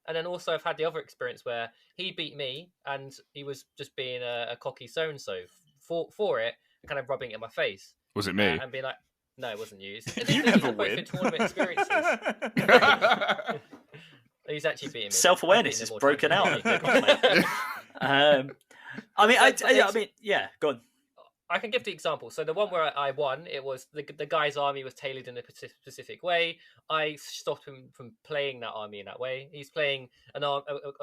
And then also I've had the other experience where he beat me and he was just being a cocky so-and-so for it, and kind of rubbing it in my face. Was it me? And being like, no, it wasn't you. You never win. Tournament experiences. He's actually beating me. Self-awareness is broken out. Yeah, go on. I can give the example. So the one where I won, it was the guy's army was tailored in a specific way. I stopped him from playing that army in that way. He's playing a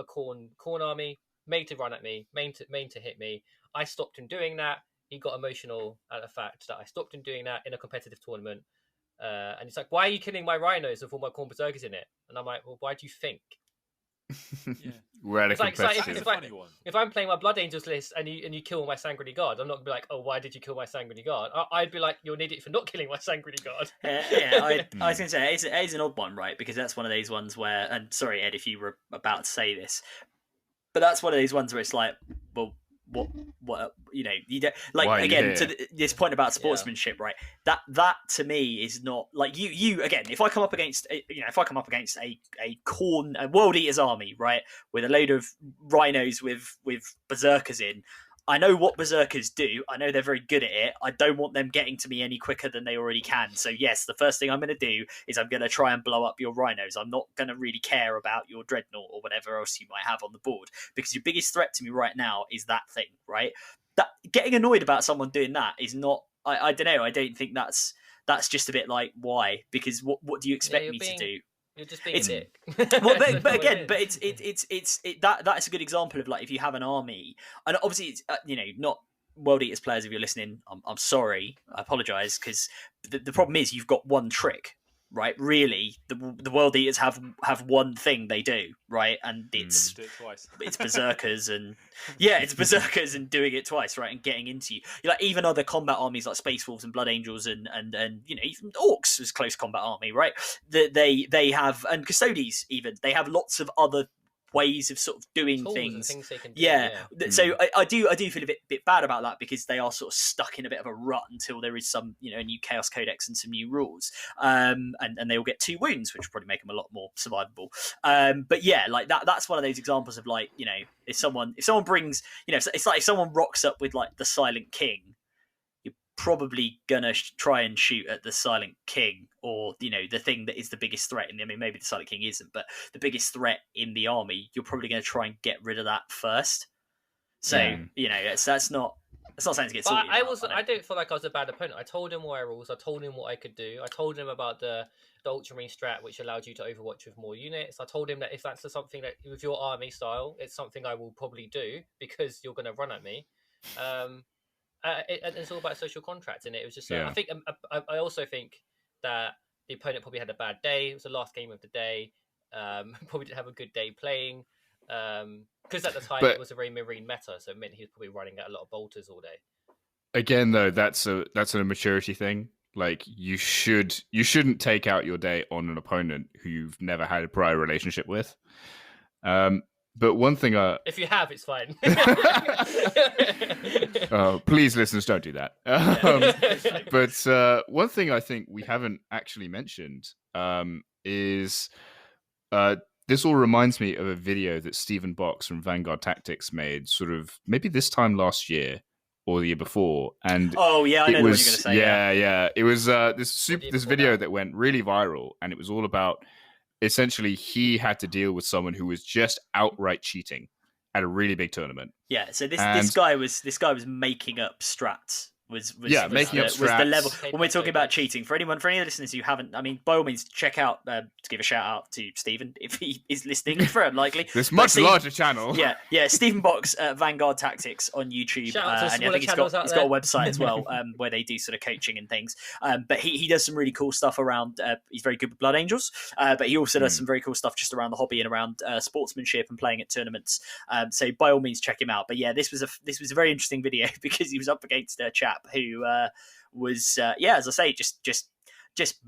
corn army, made to run at me, main to hit me. I stopped him doing that. He got emotional at the fact that I stopped him doing that in a competitive tournament. And he's like, why are you killing my rhinos with all my corn berserkers in it? And I'm like, well, why do you think? We're at a competitive. If I'm playing my Blood Angels list and you kill my Sanguinary Guard, I'm not gonna be like, oh, why did you kill my Sanguinary Guard? I'd be like, you're an idiot for not killing my Sanguinary Guard. I was gonna say it is an odd one, right? Because that's one of these ones where, and sorry, Ed, if you were about to say this, but that's one of these ones where it's like, well, what you don't like, again, to this point about sportsmanship, right? That to me is not like you again. If I come up against a World Eaters army, right, with a load of rhinos with berserkers in, I know what berserkers do. I know they're very good at it. I don't want them getting to me any quicker than they already can. So yes, the first thing I'm going to do is I'm going to try and blow up your rhinos. I'm not going to really care about your dreadnought or whatever else you might have on the board, because your biggest threat to me right now is that thing, right? That getting annoyed about someone doing that is not. I don't know. I don't think that's that's just a bit like, why? Because what do you expect me to do? You're just being a dick. Well, but again, but it's that's a good example of like, if you have an army, and obviously it's not World Eaters players, if you're listening, I'm sorry, I apologize, because the problem is you've got one trick, right? Really, the World Eaters have one thing they do, right? And it's do it twice. It's berserkers and it's berserkers and doing it twice, right? And getting into you. You're like, even other combat armies like Space Wolves and Blood Angels and even Orcs is close combat army, right? They have, and Custodes even, they have lots of other ways of sort of doing Tools and things. things they can do, So I do feel a bit bad about that, because they are sort of stuck in a bit of a rut until there is some a new Chaos Codex and some new rules, and they all get 2 wounds, which will probably make them a lot more survivable. But yeah, like that's one of those examples of like, if someone brings, it's like if someone rocks up with like the Silent King, you're probably gonna try and shoot at the Silent King, or the thing that is the biggest threat. And I mean, maybe the Silent King isn't, but the biggest threat in the army, you're probably going to try and get rid of that first. So that's not something to get sorted. I don't feel like I was a bad opponent. I told him my rules. I told him what I could do. I told him about the Ultramarine strat, which allowed you to Overwatch with more units. I told him that if that's something that with your army style, it's something I will probably do, because you're going to run at me. It's all about social contract, and it was just. I think I also think that the opponent probably had a bad day. It was the last game of the day. Probably didn't have a good day playing, because at the time it was a very Marine meta, so it meant he was probably running at a lot of bolters all day. Again, though, that's a maturity thing. Like, you shouldn't take out your day on an opponent who you've never had a prior relationship with. But one thing, if you have, it's fine. Please, listeners, don't do that. But one thing I think we haven't actually mentioned is this all reminds me of a video that Stephen Box from Vanguard Tactics made, sort of maybe this time last year or the year before. And I know what you're going to say. Yeah. It was this video that went really viral, and it was all about, essentially, he had to deal with someone who was just outright cheating at a really big tournament. Yeah, so this guy was making up strats. Making up strats. Was the level when we're talking about cheating. For any listeners who haven't, I mean, by all means, check out to give a shout out to Stephen if he is listening. Very unlikely. This much larger channel. Yeah. Stephen Box, Vanguard Tactics on YouTube, and I think he's got a website as well where they do sort of coaching and things. But he does some really cool stuff around. He's very good with Blood Angels, but he also does some very cool stuff just around the hobby and around sportsmanship and playing at tournaments. So by all means, check him out. But yeah, this was a very interesting video, because he was up against a chap who was as I say, just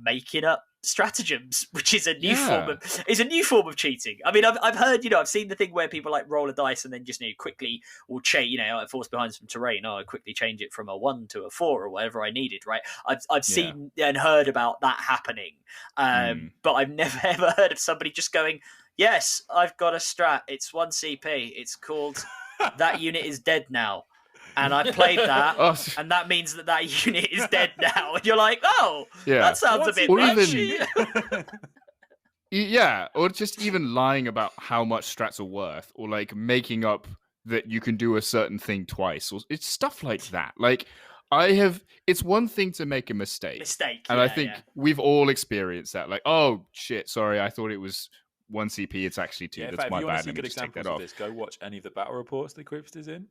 making up stratagems, which is a new form of cheating. I mean, I've heard, I've seen the thing where people like roll a dice and then just quickly will change, force behind some terrain. I quickly change it from a 1 to a 4 or whatever I needed. Right? I've seen and heard about that happening, but I've never ever heard of somebody just going, "Yes, I've got a strat. It's 1 CP. It's called that unit is dead now." And I played that, and that means that unit is dead now. And you're like, that sounds a bit mushy. Or just even lying about how much strats are worth, or like making up that you can do a certain thing twice. Or it's stuff like that. Like, it's one thing to make a mistake. And I think we've all experienced that. Like, oh shit, sorry, I thought it was 1 CP, it's actually 2. That's my bad. Let me just take that off. Go watch any of the battle reports that Quipster's in.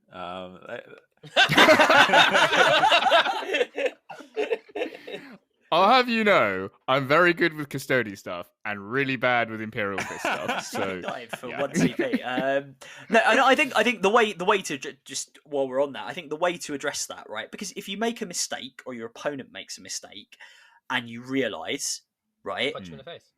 I'll have you know, I'm very good with Custody stuff and really bad with Imperial stuff. So for 1 CP. No, I think the way to just while we're on that, I think the way to address that, right? Because if you make a mistake, or your opponent makes a mistake, and you realise, right? Punch him in the face.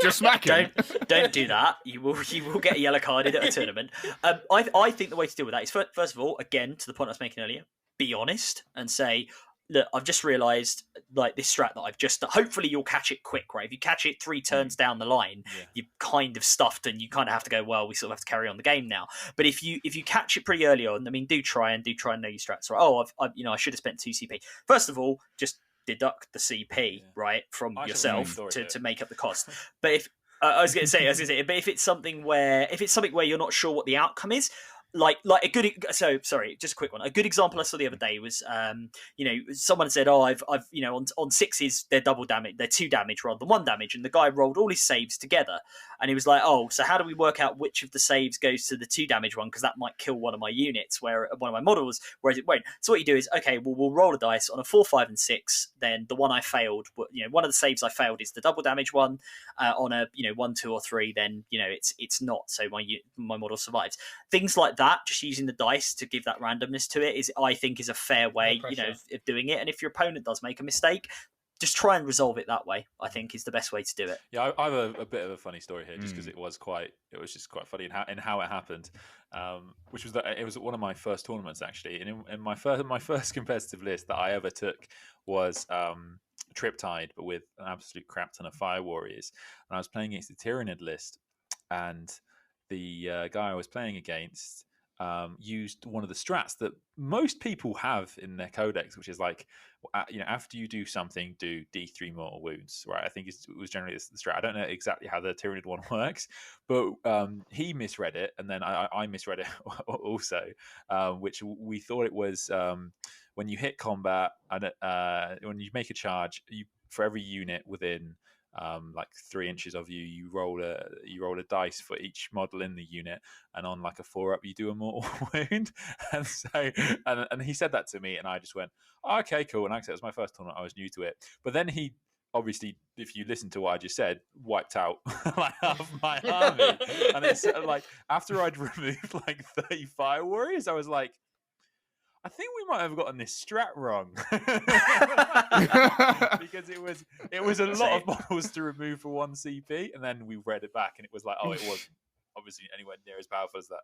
Just smack him. Don't do that. You will get a yellow carded at a tournament. I think the way to deal with that is, first of all, again, to the point I was making earlier, be honest and say, look, I've just realised, like, this strat that I've just... Hopefully you'll catch it quick, right? If you catch it 3 turns down the line, you're kind of stuffed, and you kind of have to go, well, we sort of have to carry on the game now. But if you catch it pretty early on, I mean, do try and know your strats. Right? Oh, I should have spent 2 CP. First of all, just deduct the CP, right, from yourself to make up the cost. But if I was going to say, but if it's something where you're not sure what the outcome is, like a good sorry, just a quick one. A good example I saw the other day was someone said, oh, I've on sixes they're double damage, they're 2 damage rather than 1 damage, and the guy rolled all his saves together, and he was like, oh, so how do we work out which of the saves goes to the 2 damage one, because that might kill one of my units, where one of my models, whereas it won't. So what you do is, okay, well, we'll roll a dice on a 4, 5 and 6, then the one I failed, one of the saves I failed is the double damage one. On a 1, 2 or 3, then it's not, so my model survives. Things like that, just using the dice to give that randomness to it, I think is a fair way of doing it. And if your opponent does make a mistake, just try and resolve it that way, I think, is the best way to do it. Yeah, I have a bit of a funny story here, just because it was just quite funny in how it happened. Which was that it was one of my first tournaments, actually, and in my first competitive list that I ever took was Triptide, but with an absolute crap ton of Fire Warriors, and I was playing against the Tyranid list, and the guy I was playing against used one of the strats that most people have in their codex, which is like, after you do something, do D3 mortal wounds, right? I think it was generally the strat. I don't know exactly how the Tyranid one works, but he misread it, and then I misread it also, which we thought it was when you hit combat, and when you make a charge, for every unit within like 3 inches of you, you roll a dice for each model in the unit, and on like a 4-up you do a mortal wound. And so and he said that to me, and I just went, oh, okay, cool. And like I said, it was my first tournament, I was new to it, but then he obviously, if you listen to what I just said, wiped out like half my army. And it's like, after I'd removed like 30 Fire Warriors, I was like, I think we might have gotten this strat wrong. Because it was a lot of models to remove for 1 CP, and then we read it back, and it was like, oh, it wasn't obviously anywhere near as powerful as that.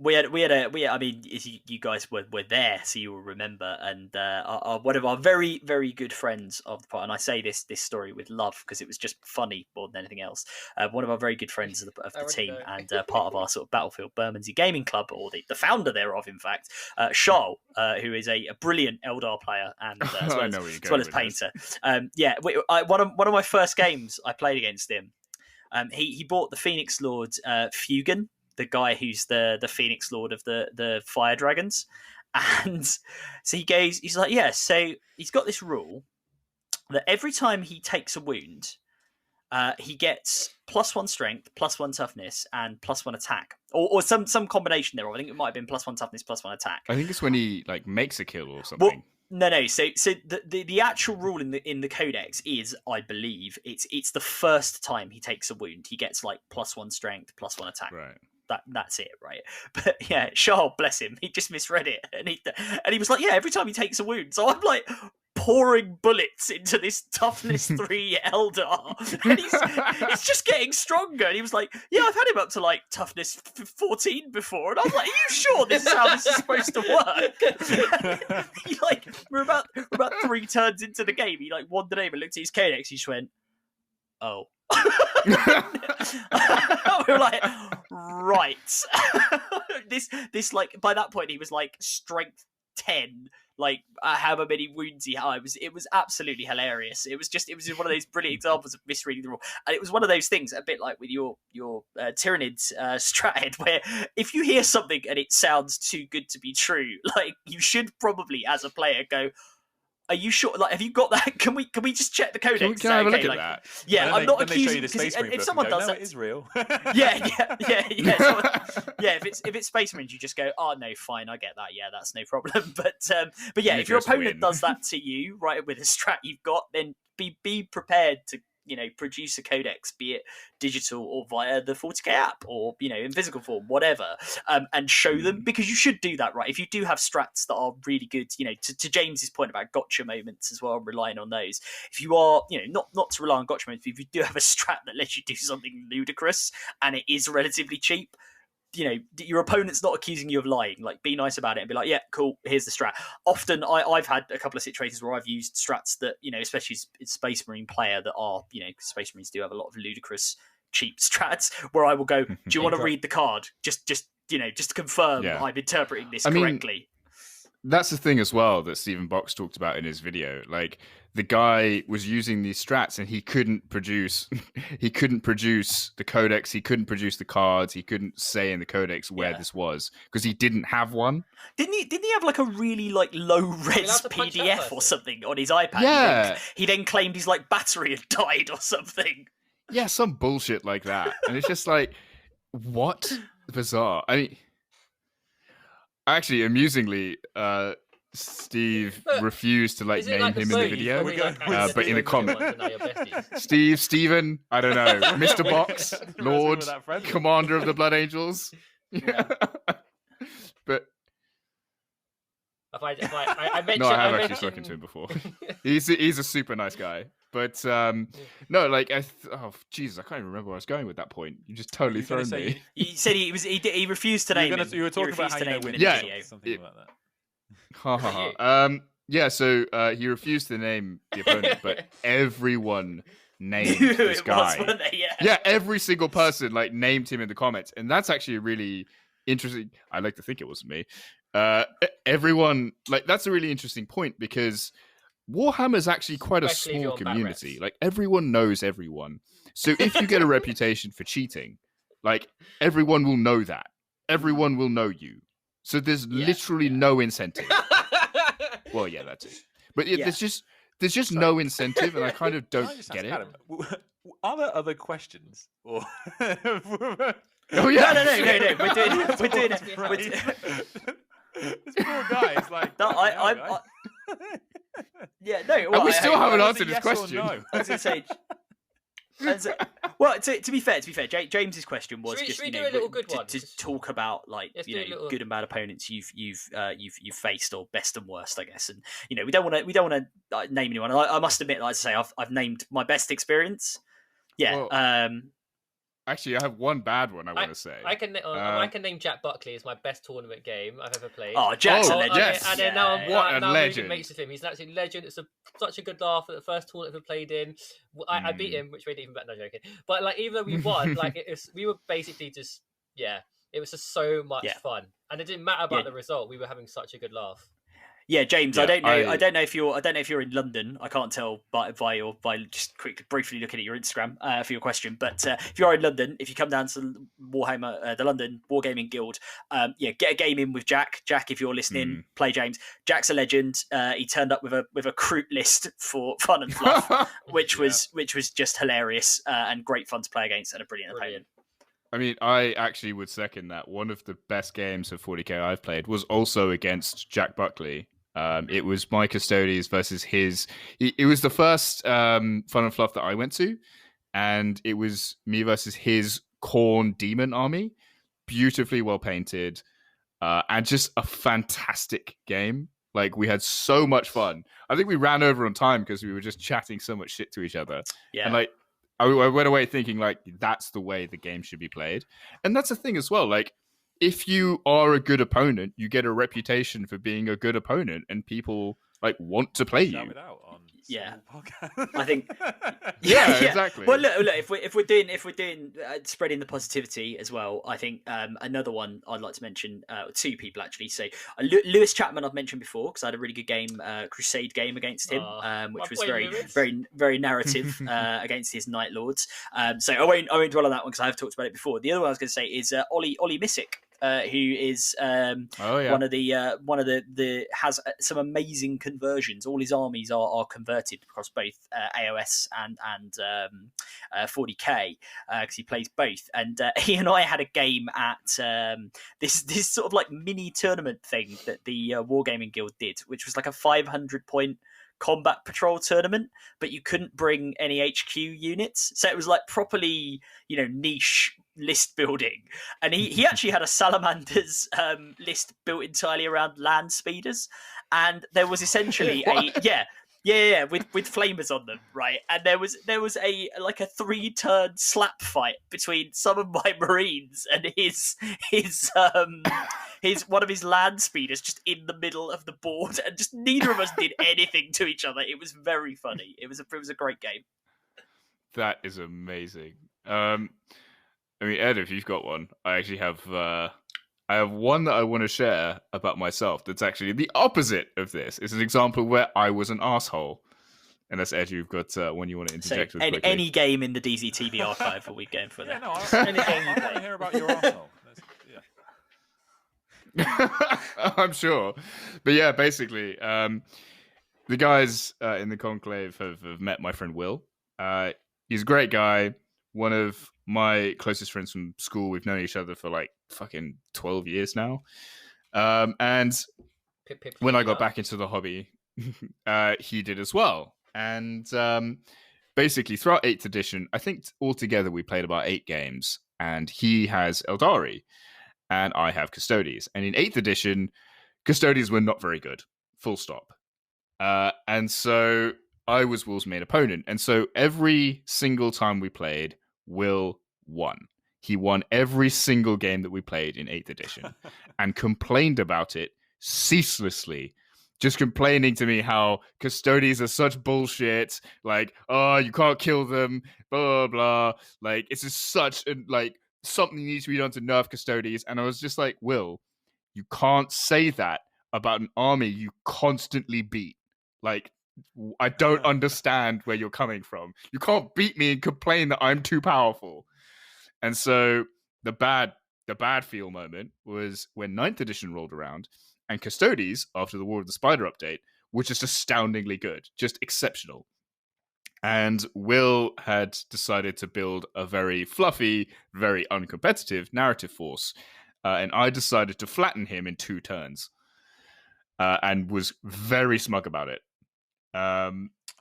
We had I mean, you guys were there, so you will remember, and one of our very, very good friends of the part, and I say this story with love because it was just funny more than anything else. One of our very good friends of the team, and part of our sort of Battlefield Bermondsey Gaming Club, or the founder thereof, in fact, Charles, who is a brilliant Eldar player and as well as painter. One of my first games I played against him, he bought the Phoenix Lord Fugan, the guy who's the Phoenix Lord of the Fire Dragons. And so he's like, yeah, so he's got this rule that every time he takes a wound, he gets +1 strength, +1 toughness, and +1 attack. Or some combination thereof. I think it might have been +1 toughness, +1 attack. I think it's when he like makes a kill or something. Well, no. So the actual rule in the codex is, I believe, it's the first time he takes a wound, he gets like +1 strength, +1 attack. Right. That's it, right? But yeah, Charles, bless him, he just misread it, and he was like, yeah, every time he takes a wound. So I'm like pouring bullets into this toughness 3 Eldar, and he's just getting stronger. And he was like, yeah, I've had him up to like toughness 14 before, and I was like, are you sure this is how this is supposed to work? He like we're about 3 turns into the game, he like wandered over, looked at his codex, he just went, oh. We were like, right. this like, by that point he was like strength 10, like however many wounds he had. It was absolutely hilarious. It was just one of those brilliant examples of misreading the rule, and it was one of those things, a bit like with your Tyranids strat, where if you hear something and it sounds too good to be true, like you should probably as a player go, are you sure? Like, have you got that? Can we just check the codex? Can I have a look at that? Yeah, I'm not accusing. If someone does that, it is real. yeah. If it's Space Marines, you just go, oh no, fine, I get that. Yeah, that's no problem. But yeah, if your opponent does that to you, right, with a strat you've got, then be prepared to produce a codex, be it digital or via the 40k app, or in physical form, whatever, and show them, because you should do that, right? If you do have strats that are really good, to James's point about gotcha moments as well, relying on those. If you are, not to rely on gotcha moments, but if you do have a strat that lets you do something ludicrous and it is relatively cheap, your opponent's not accusing you of lying. Like, be nice about it and be like, yeah, cool, here's the strat. Often I've had a couple of situations where I've used strats that, especially as Space Marine player, that are, Space Marines do have a lot of ludicrous cheap strats, where I will go, do you want to read the card? Just to confirm I'm interpreting this correctly. that's the thing as well that Stephen Box talked about in his video. Like, the guy was using these strats and he couldn't produce the codex, he couldn't produce the cards, he couldn't say in the codex where this was because he didn't have one. Didn't he have like a really like low res PDF or something on his iPad? Yeah. He then claimed his like battery had died or something. Yeah, some bullshit like that. And it's just like, what? Bizarre. I mean, actually, amusingly, Steve refused to name him in the video, but in the comment, Steven, I don't know, Mr. Box, Lord, Commander of the Blood Angels. Yeah. But I have actually spoken to him before. He's a super nice guy. But no, like Jesus, I can't even remember where I was going with that point. You just totally thrown me. He said he refused to name him. You were talking about how you know when something like that. Yeah, so he refused to name the opponent, but everyone named this guy. Yeah, every single person named him in the comments, and that's actually a really interesting. I like to think it wasn't me. Everyone that's a really interesting point because Warhammer is actually quite a small community. Like, everyone knows everyone. So if you get a reputation for cheating, everyone will know that. Everyone will know you. So there's literally no incentive. Well, yeah, that's it. But there's just no incentive, and I kind of don't get it. Are there other questions? Or... Oh yeah, no. We're doing it. This poor guy is like. No, yeah, no. Well, we still haven't answered his question. No? I was going to say. Well, to be fair, James's question was to talk about good and bad opponents you've faced, or best and worst, I guess. And we don't want to name anyone. I must admit, like I say, I've named my best experience. Yeah. Well, actually, I have one bad one I want to say. I can name Jack Buckley as my best tournament game I've ever played. Oh, Jack's a legend. Yes. And then now what a legend. Mates with him. He's an absolute legend. It's such a good laugh at the first tournament we played in. I beat him, which made it even better. No, joking. But even though we won, we were basically just it was just so much fun, and it didn't matter about the result. We were having such a good laugh. Yeah, James, I don't know if you're in London. I can't tell by just briefly looking at your Instagram for your question. But if you are in London, if you come down to Warhammer, the London Wargaming Guild, get a game in with Jack. Jack, if you're listening, play James. Jack's a legend. He turned up with a croup list for fun and fluff, which was just hilarious and great fun to play against, and a brilliant opponent. I mean, I actually would second that. One of the best games of 40k I've played was also against Jack Buckley. It was my Custodians versus his. It was the first Fun and Fluff that I went to, and it was me versus his Khorne demon army. Beautifully well painted, and just a fantastic game. We had so much fun. I think we ran over on time because we were just chatting so much shit to each other. Yeah. And I went away thinking that's the way the game should be played. And that's the thing as well. If you are a good opponent, you get a reputation for being a good opponent, and people want to play you. I think. Yeah, exactly. Well, look, if we're doing spreading the positivity as well, I think another one I'd like to mention, two people actually. So Lewis Chapman I've mentioned before because I had a really good game, Crusade game against him, which was very narrative against his Night Lords. So I won't dwell on that one because I've talked about it before. The other one I was going to say is Ollie Missick. Who is one of the has some amazing conversions. All his armies are converted across both AOS and 40k because he plays both. And he and I had a game at this sort of mini tournament thing that the Wargaming Guild did, which was a 500 point combat patrol tournament, but you couldn't bring any HQ units, so it was properly niche list building. And he actually had a salamanders list built entirely around land speeders, and there was essentially with flamers on them, right? And there was a 3-turn slap fight between some of my marines and his one of his land speeders just in the middle of the board, and just neither of us did anything to each other. It was very funny. It was a great game. That is amazing. I mean, Ed, if you've got one, I actually have I have one that I want to share about myself that's actually the opposite of this. It's an example where I was an asshole. Unless, Ed, you've got one you want to interject with quickly. Any game in the DZTV archive, are we going for that? No, I want to hear about your arsehole. I'm sure. But yeah, basically, the guys in the Conclave have met my friend Will. He's a great guy. One of my closest friends from school. We've known each other for like fucking 12 years now. And when I got back into the hobby, he did as well. And basically, throughout 8th edition, I think altogether we played about 8 games. And he has Eldari, and I have Custodes. And in 8th edition, Custodes were not very good. Full stop. And so I was Will's main opponent. And so every single time we played, Will won. He won every single game that we played in 8th edition and complained about it ceaselessly. Just complaining to me how Custodes are such bullshit. Like, oh, you can't kill them, blah, blah, blah. Like, it's just such, like, something needs to be done to nerf Custodes. And I was just like, Will, you can't say that about an army you constantly beat. Like, I don't understand where you're coming from. You can't beat me and complain that I'm too powerful. And so the bad feel moment was when 9th edition rolled around, and Custodes, after the War of the Spider update, were just astoundingly good, just exceptional. And Will had decided to build a very fluffy, very uncompetitive narrative force. And I decided to flatten him in 2 turns. And was very smug about it. I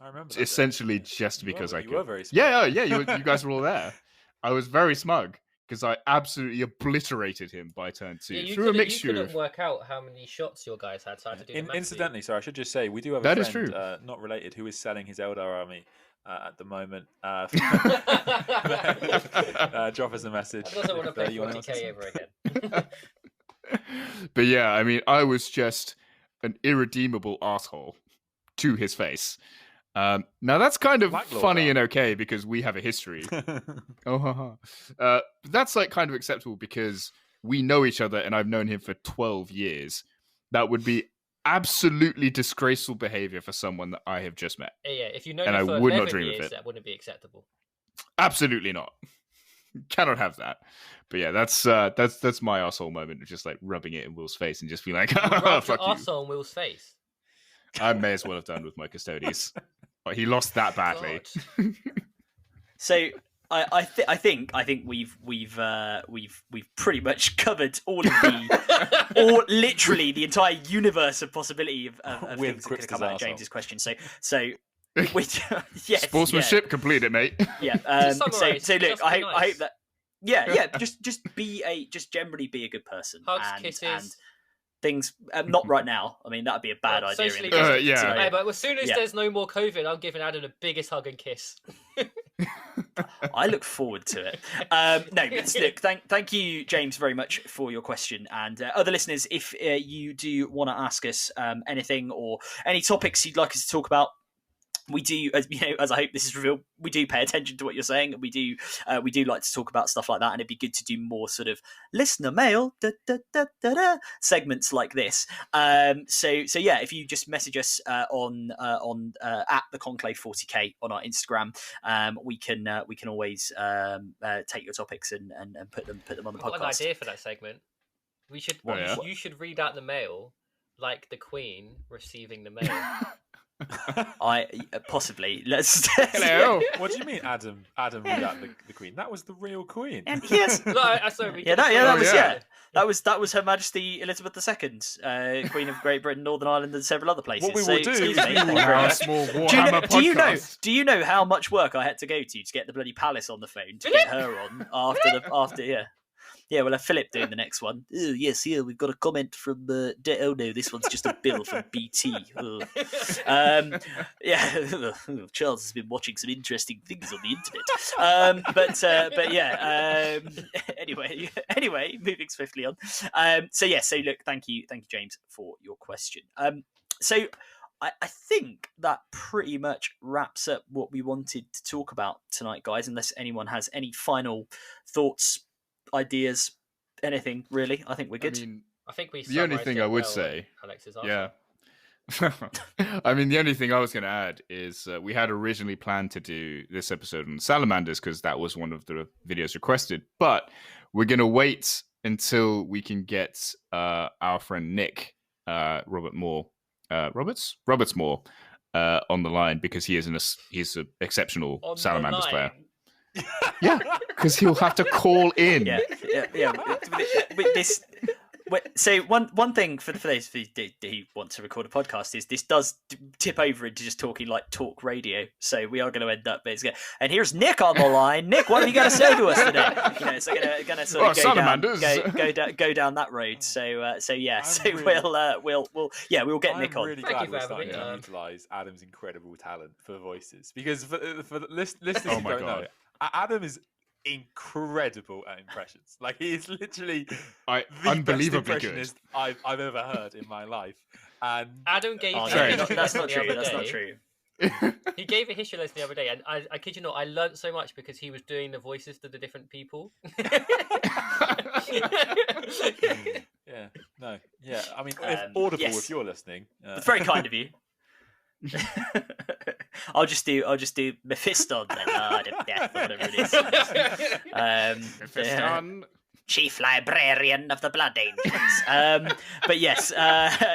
remember that essentially just because I could. You were very smug. Yeah. You guys were all there. I was very smug because I absolutely obliterated him by turn 2 through a mixture. You couldn't work out how many shots your guys had, so I had to do the Incidentally, sorry, I should just say we do have a friend, not related, who is selling his Eldar army at the moment. Drop us a message. I also want to play 40k over again. But yeah, I mean, I was just an irredeemable asshole to his face. Now that's kind of funny and okay because we have a history. That's like kind of acceptable because we know each other and I've known him for 12 years. That would be absolutely disgraceful behavior for someone that I have just met. Yeah, if you know and me I for would 11 not dream years, of it. that wouldn't be acceptable. Absolutely not. Cannot have that. But yeah, that's my asshole moment of just like rubbing it in Will's face and just being like, fuck you. Arsehole in Will's face. I may as well have done with my Custodes. But he lost that badly. So I think we've pretty much covered all of the, or literally the entire universe of possibility of things that could come out of James's question. So yes, Sportsmanship, complete it, mate. Yeah. So look, I hope that. Yeah. Just generally be a good person. Hugs, kisses. And things not right now. I mean, that'd be a bad idea. Yeah. But as soon as there's no more COVID, I'm giving Adam the biggest hug and kiss. I look forward to it. No, but look, thank you, James, very much for your question. And other listeners, if you do want to ask us anything or any topics you'd like us to talk about, we do, as I hope this is revealed, we do pay attention to what you're saying, and we do like to talk about stuff like that, and it'd be good to do more sort of listener mail segments like this. So yeah, if you just message us on at the Conclave 40k on our Instagram, we can always take your topics and put them on the podcast. I've got an idea for that segment. You should read out the mail like the Queen receiving the mail. I possibly let's. Hello. What do you mean, Adam? Adam read out the Queen. That was the real Queen. And yes, that was Her Majesty Elizabeth II, Queen of Great Britain, Northern Ireland, and several other places. What we will do? Small Warhammer podcast. Do you know how much work I had to go to get the bloody Palace on the phone to get her on after yeah. Yeah, we'll have Philip doing the next one. Oh, yes, here we've got a comment from. Oh no, this one's just a bill from BT. Yeah, Charles has been watching some interesting things on the internet. But yeah. Anyway, moving swiftly on. So look, thank you, James, for your question. So I think that pretty much wraps up what we wanted to talk about tonight, guys. Unless anyone has any final thoughts, ideas, anything really. I think we're good. I mean, I think we. the only thing I would say, Alex's yeah. I mean, the only thing I was going to add is we had originally planned to do this episode on salamanders because that was one of the videos requested, but we're going to wait until we can get our friend Nick Roberts Moore on the line, because he's an exceptional On salamanders the player. line. Yeah, because he'll have to call in. Yeah. With this. So one thing for those who want to record a podcast is this does tip over into just talking like talk radio. So we are going to end up basically. And here's Nick on the line. Nick, what have you got to say to us today? You know, it's going to sort of go down that road. So yeah. We'll get Nick on. I'm really glad we're starting to utilise Adam's incredible talent for voices, because for the listeners who don't know, Adam is incredible at impressions. Like, he is literally the unbelievably best impressionist I've ever heard in my life. And Adam gave that's not true. That's not true. He gave a history lesson the other day, and I kid you not, I learnt so much because he was doing the voices to the different people. I mean, if Audible, if you're listening, it's very kind of you. I'll just do Mephiston then, whatever it is. Mephiston. Chief Librarian of the Blood Angels. But yes,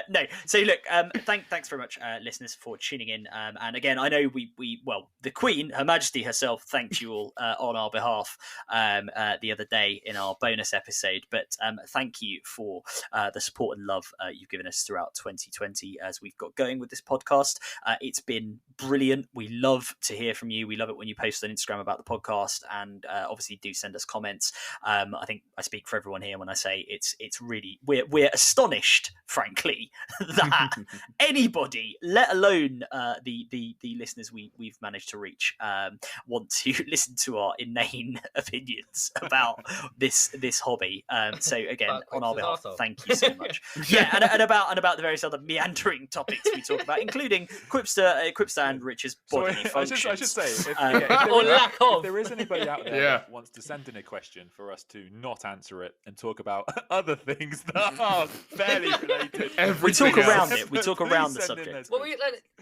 no. So look, thanks very much, listeners, for tuning in. And again, I know the Queen, Her Majesty herself, thanked you all on our behalf the other day in our bonus episode. But thank you for the support and love you've given us throughout 2020 as we've got going with this podcast. It's been brilliant. We love to hear from you. We love it when you post on Instagram about the podcast, and obviously do send us comments. I think I speak for everyone here when I say it's really, we're astonished, frankly, that anybody, let alone the listeners we've managed to reach, want to listen to our inane opinions about this hobby. So again, on our behalf, thank you so much. And about the various other meandering topics we talk about, including Quipster and Rich's bodily functions. I should say, if there is anybody out there that wants to send in a question for us to not answer it and talk about other things that are fairly related. We talk around it. We talk around the subject. Well,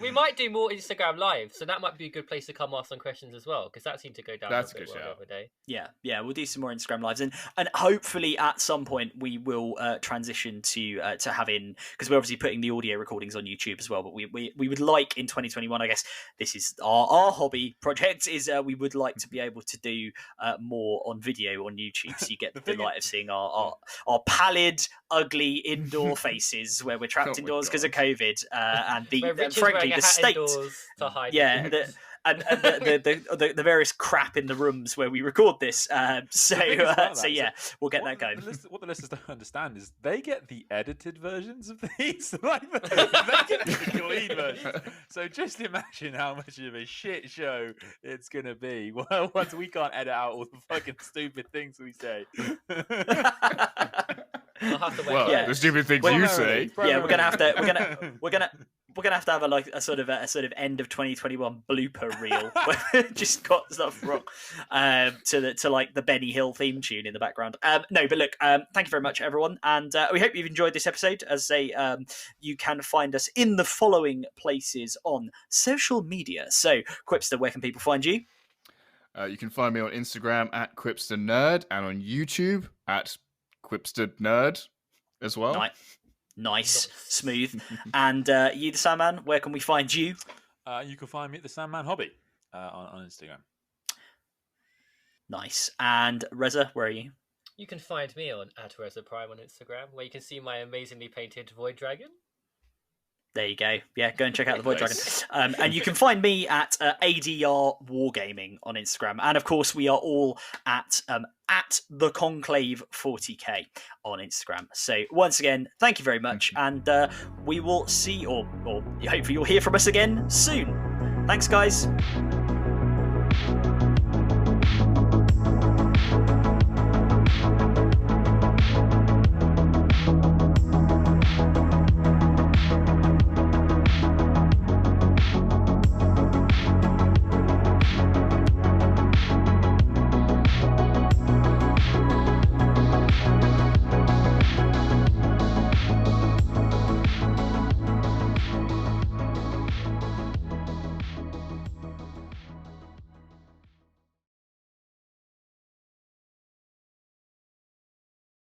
we might do more Instagram Live, so that might be a good place to come ask some questions as well, because that seemed to go down a bit well the other day. Yeah, we'll do some more Instagram Lives, and hopefully at some point we will transition to having, because we're obviously putting the audio recordings on YouTube as well, but we would like in 2021, I guess this is our hobby project, is we would like to be able to do more on video on YouTube, so you get the delight of seeing our pallid, ugly indoor faces where we're trapped indoors because of COVID, and frankly the state. And the various crap in the rooms where we record this. So we'll get that going. What the listeners don't understand is they get the edited versions of these. Like, they get the clean versions. So just imagine how much of a shit show it's going to be once we can't edit out all the fucking stupid things we say. I'll have to wait. The stupid things you say. Yeah, we're gonna have to have a sort of end of 2021 blooper reel where we just got stuff wrong to like the Benny Hill theme tune in the background. No, but look, thank you very much, everyone, and we hope you've enjoyed this episode. As I say, you can find us in the following places on social media. So, Quipster, where can people find you? You can find me on Instagram at Quipster Nerd, and on YouTube at Quipster Nerd as well. Nice, smooth. And you, the Sandman, where can we find you? You can find me at the Sandman Hobby on Instagram. Nice. And Rezza, where are you? You can find me on @RezzaPrime on Instagram, where you can see my amazingly painted Void Dragon. There you go. Yeah, go and check out the Void Dragon. And you can find me at ADR Wargaming on Instagram. And of course, we are all at the Conclave 40k on Instagram. So once again, thank you very much. And we will see, or hopefully you'll hear from us again soon. Thanks, guys.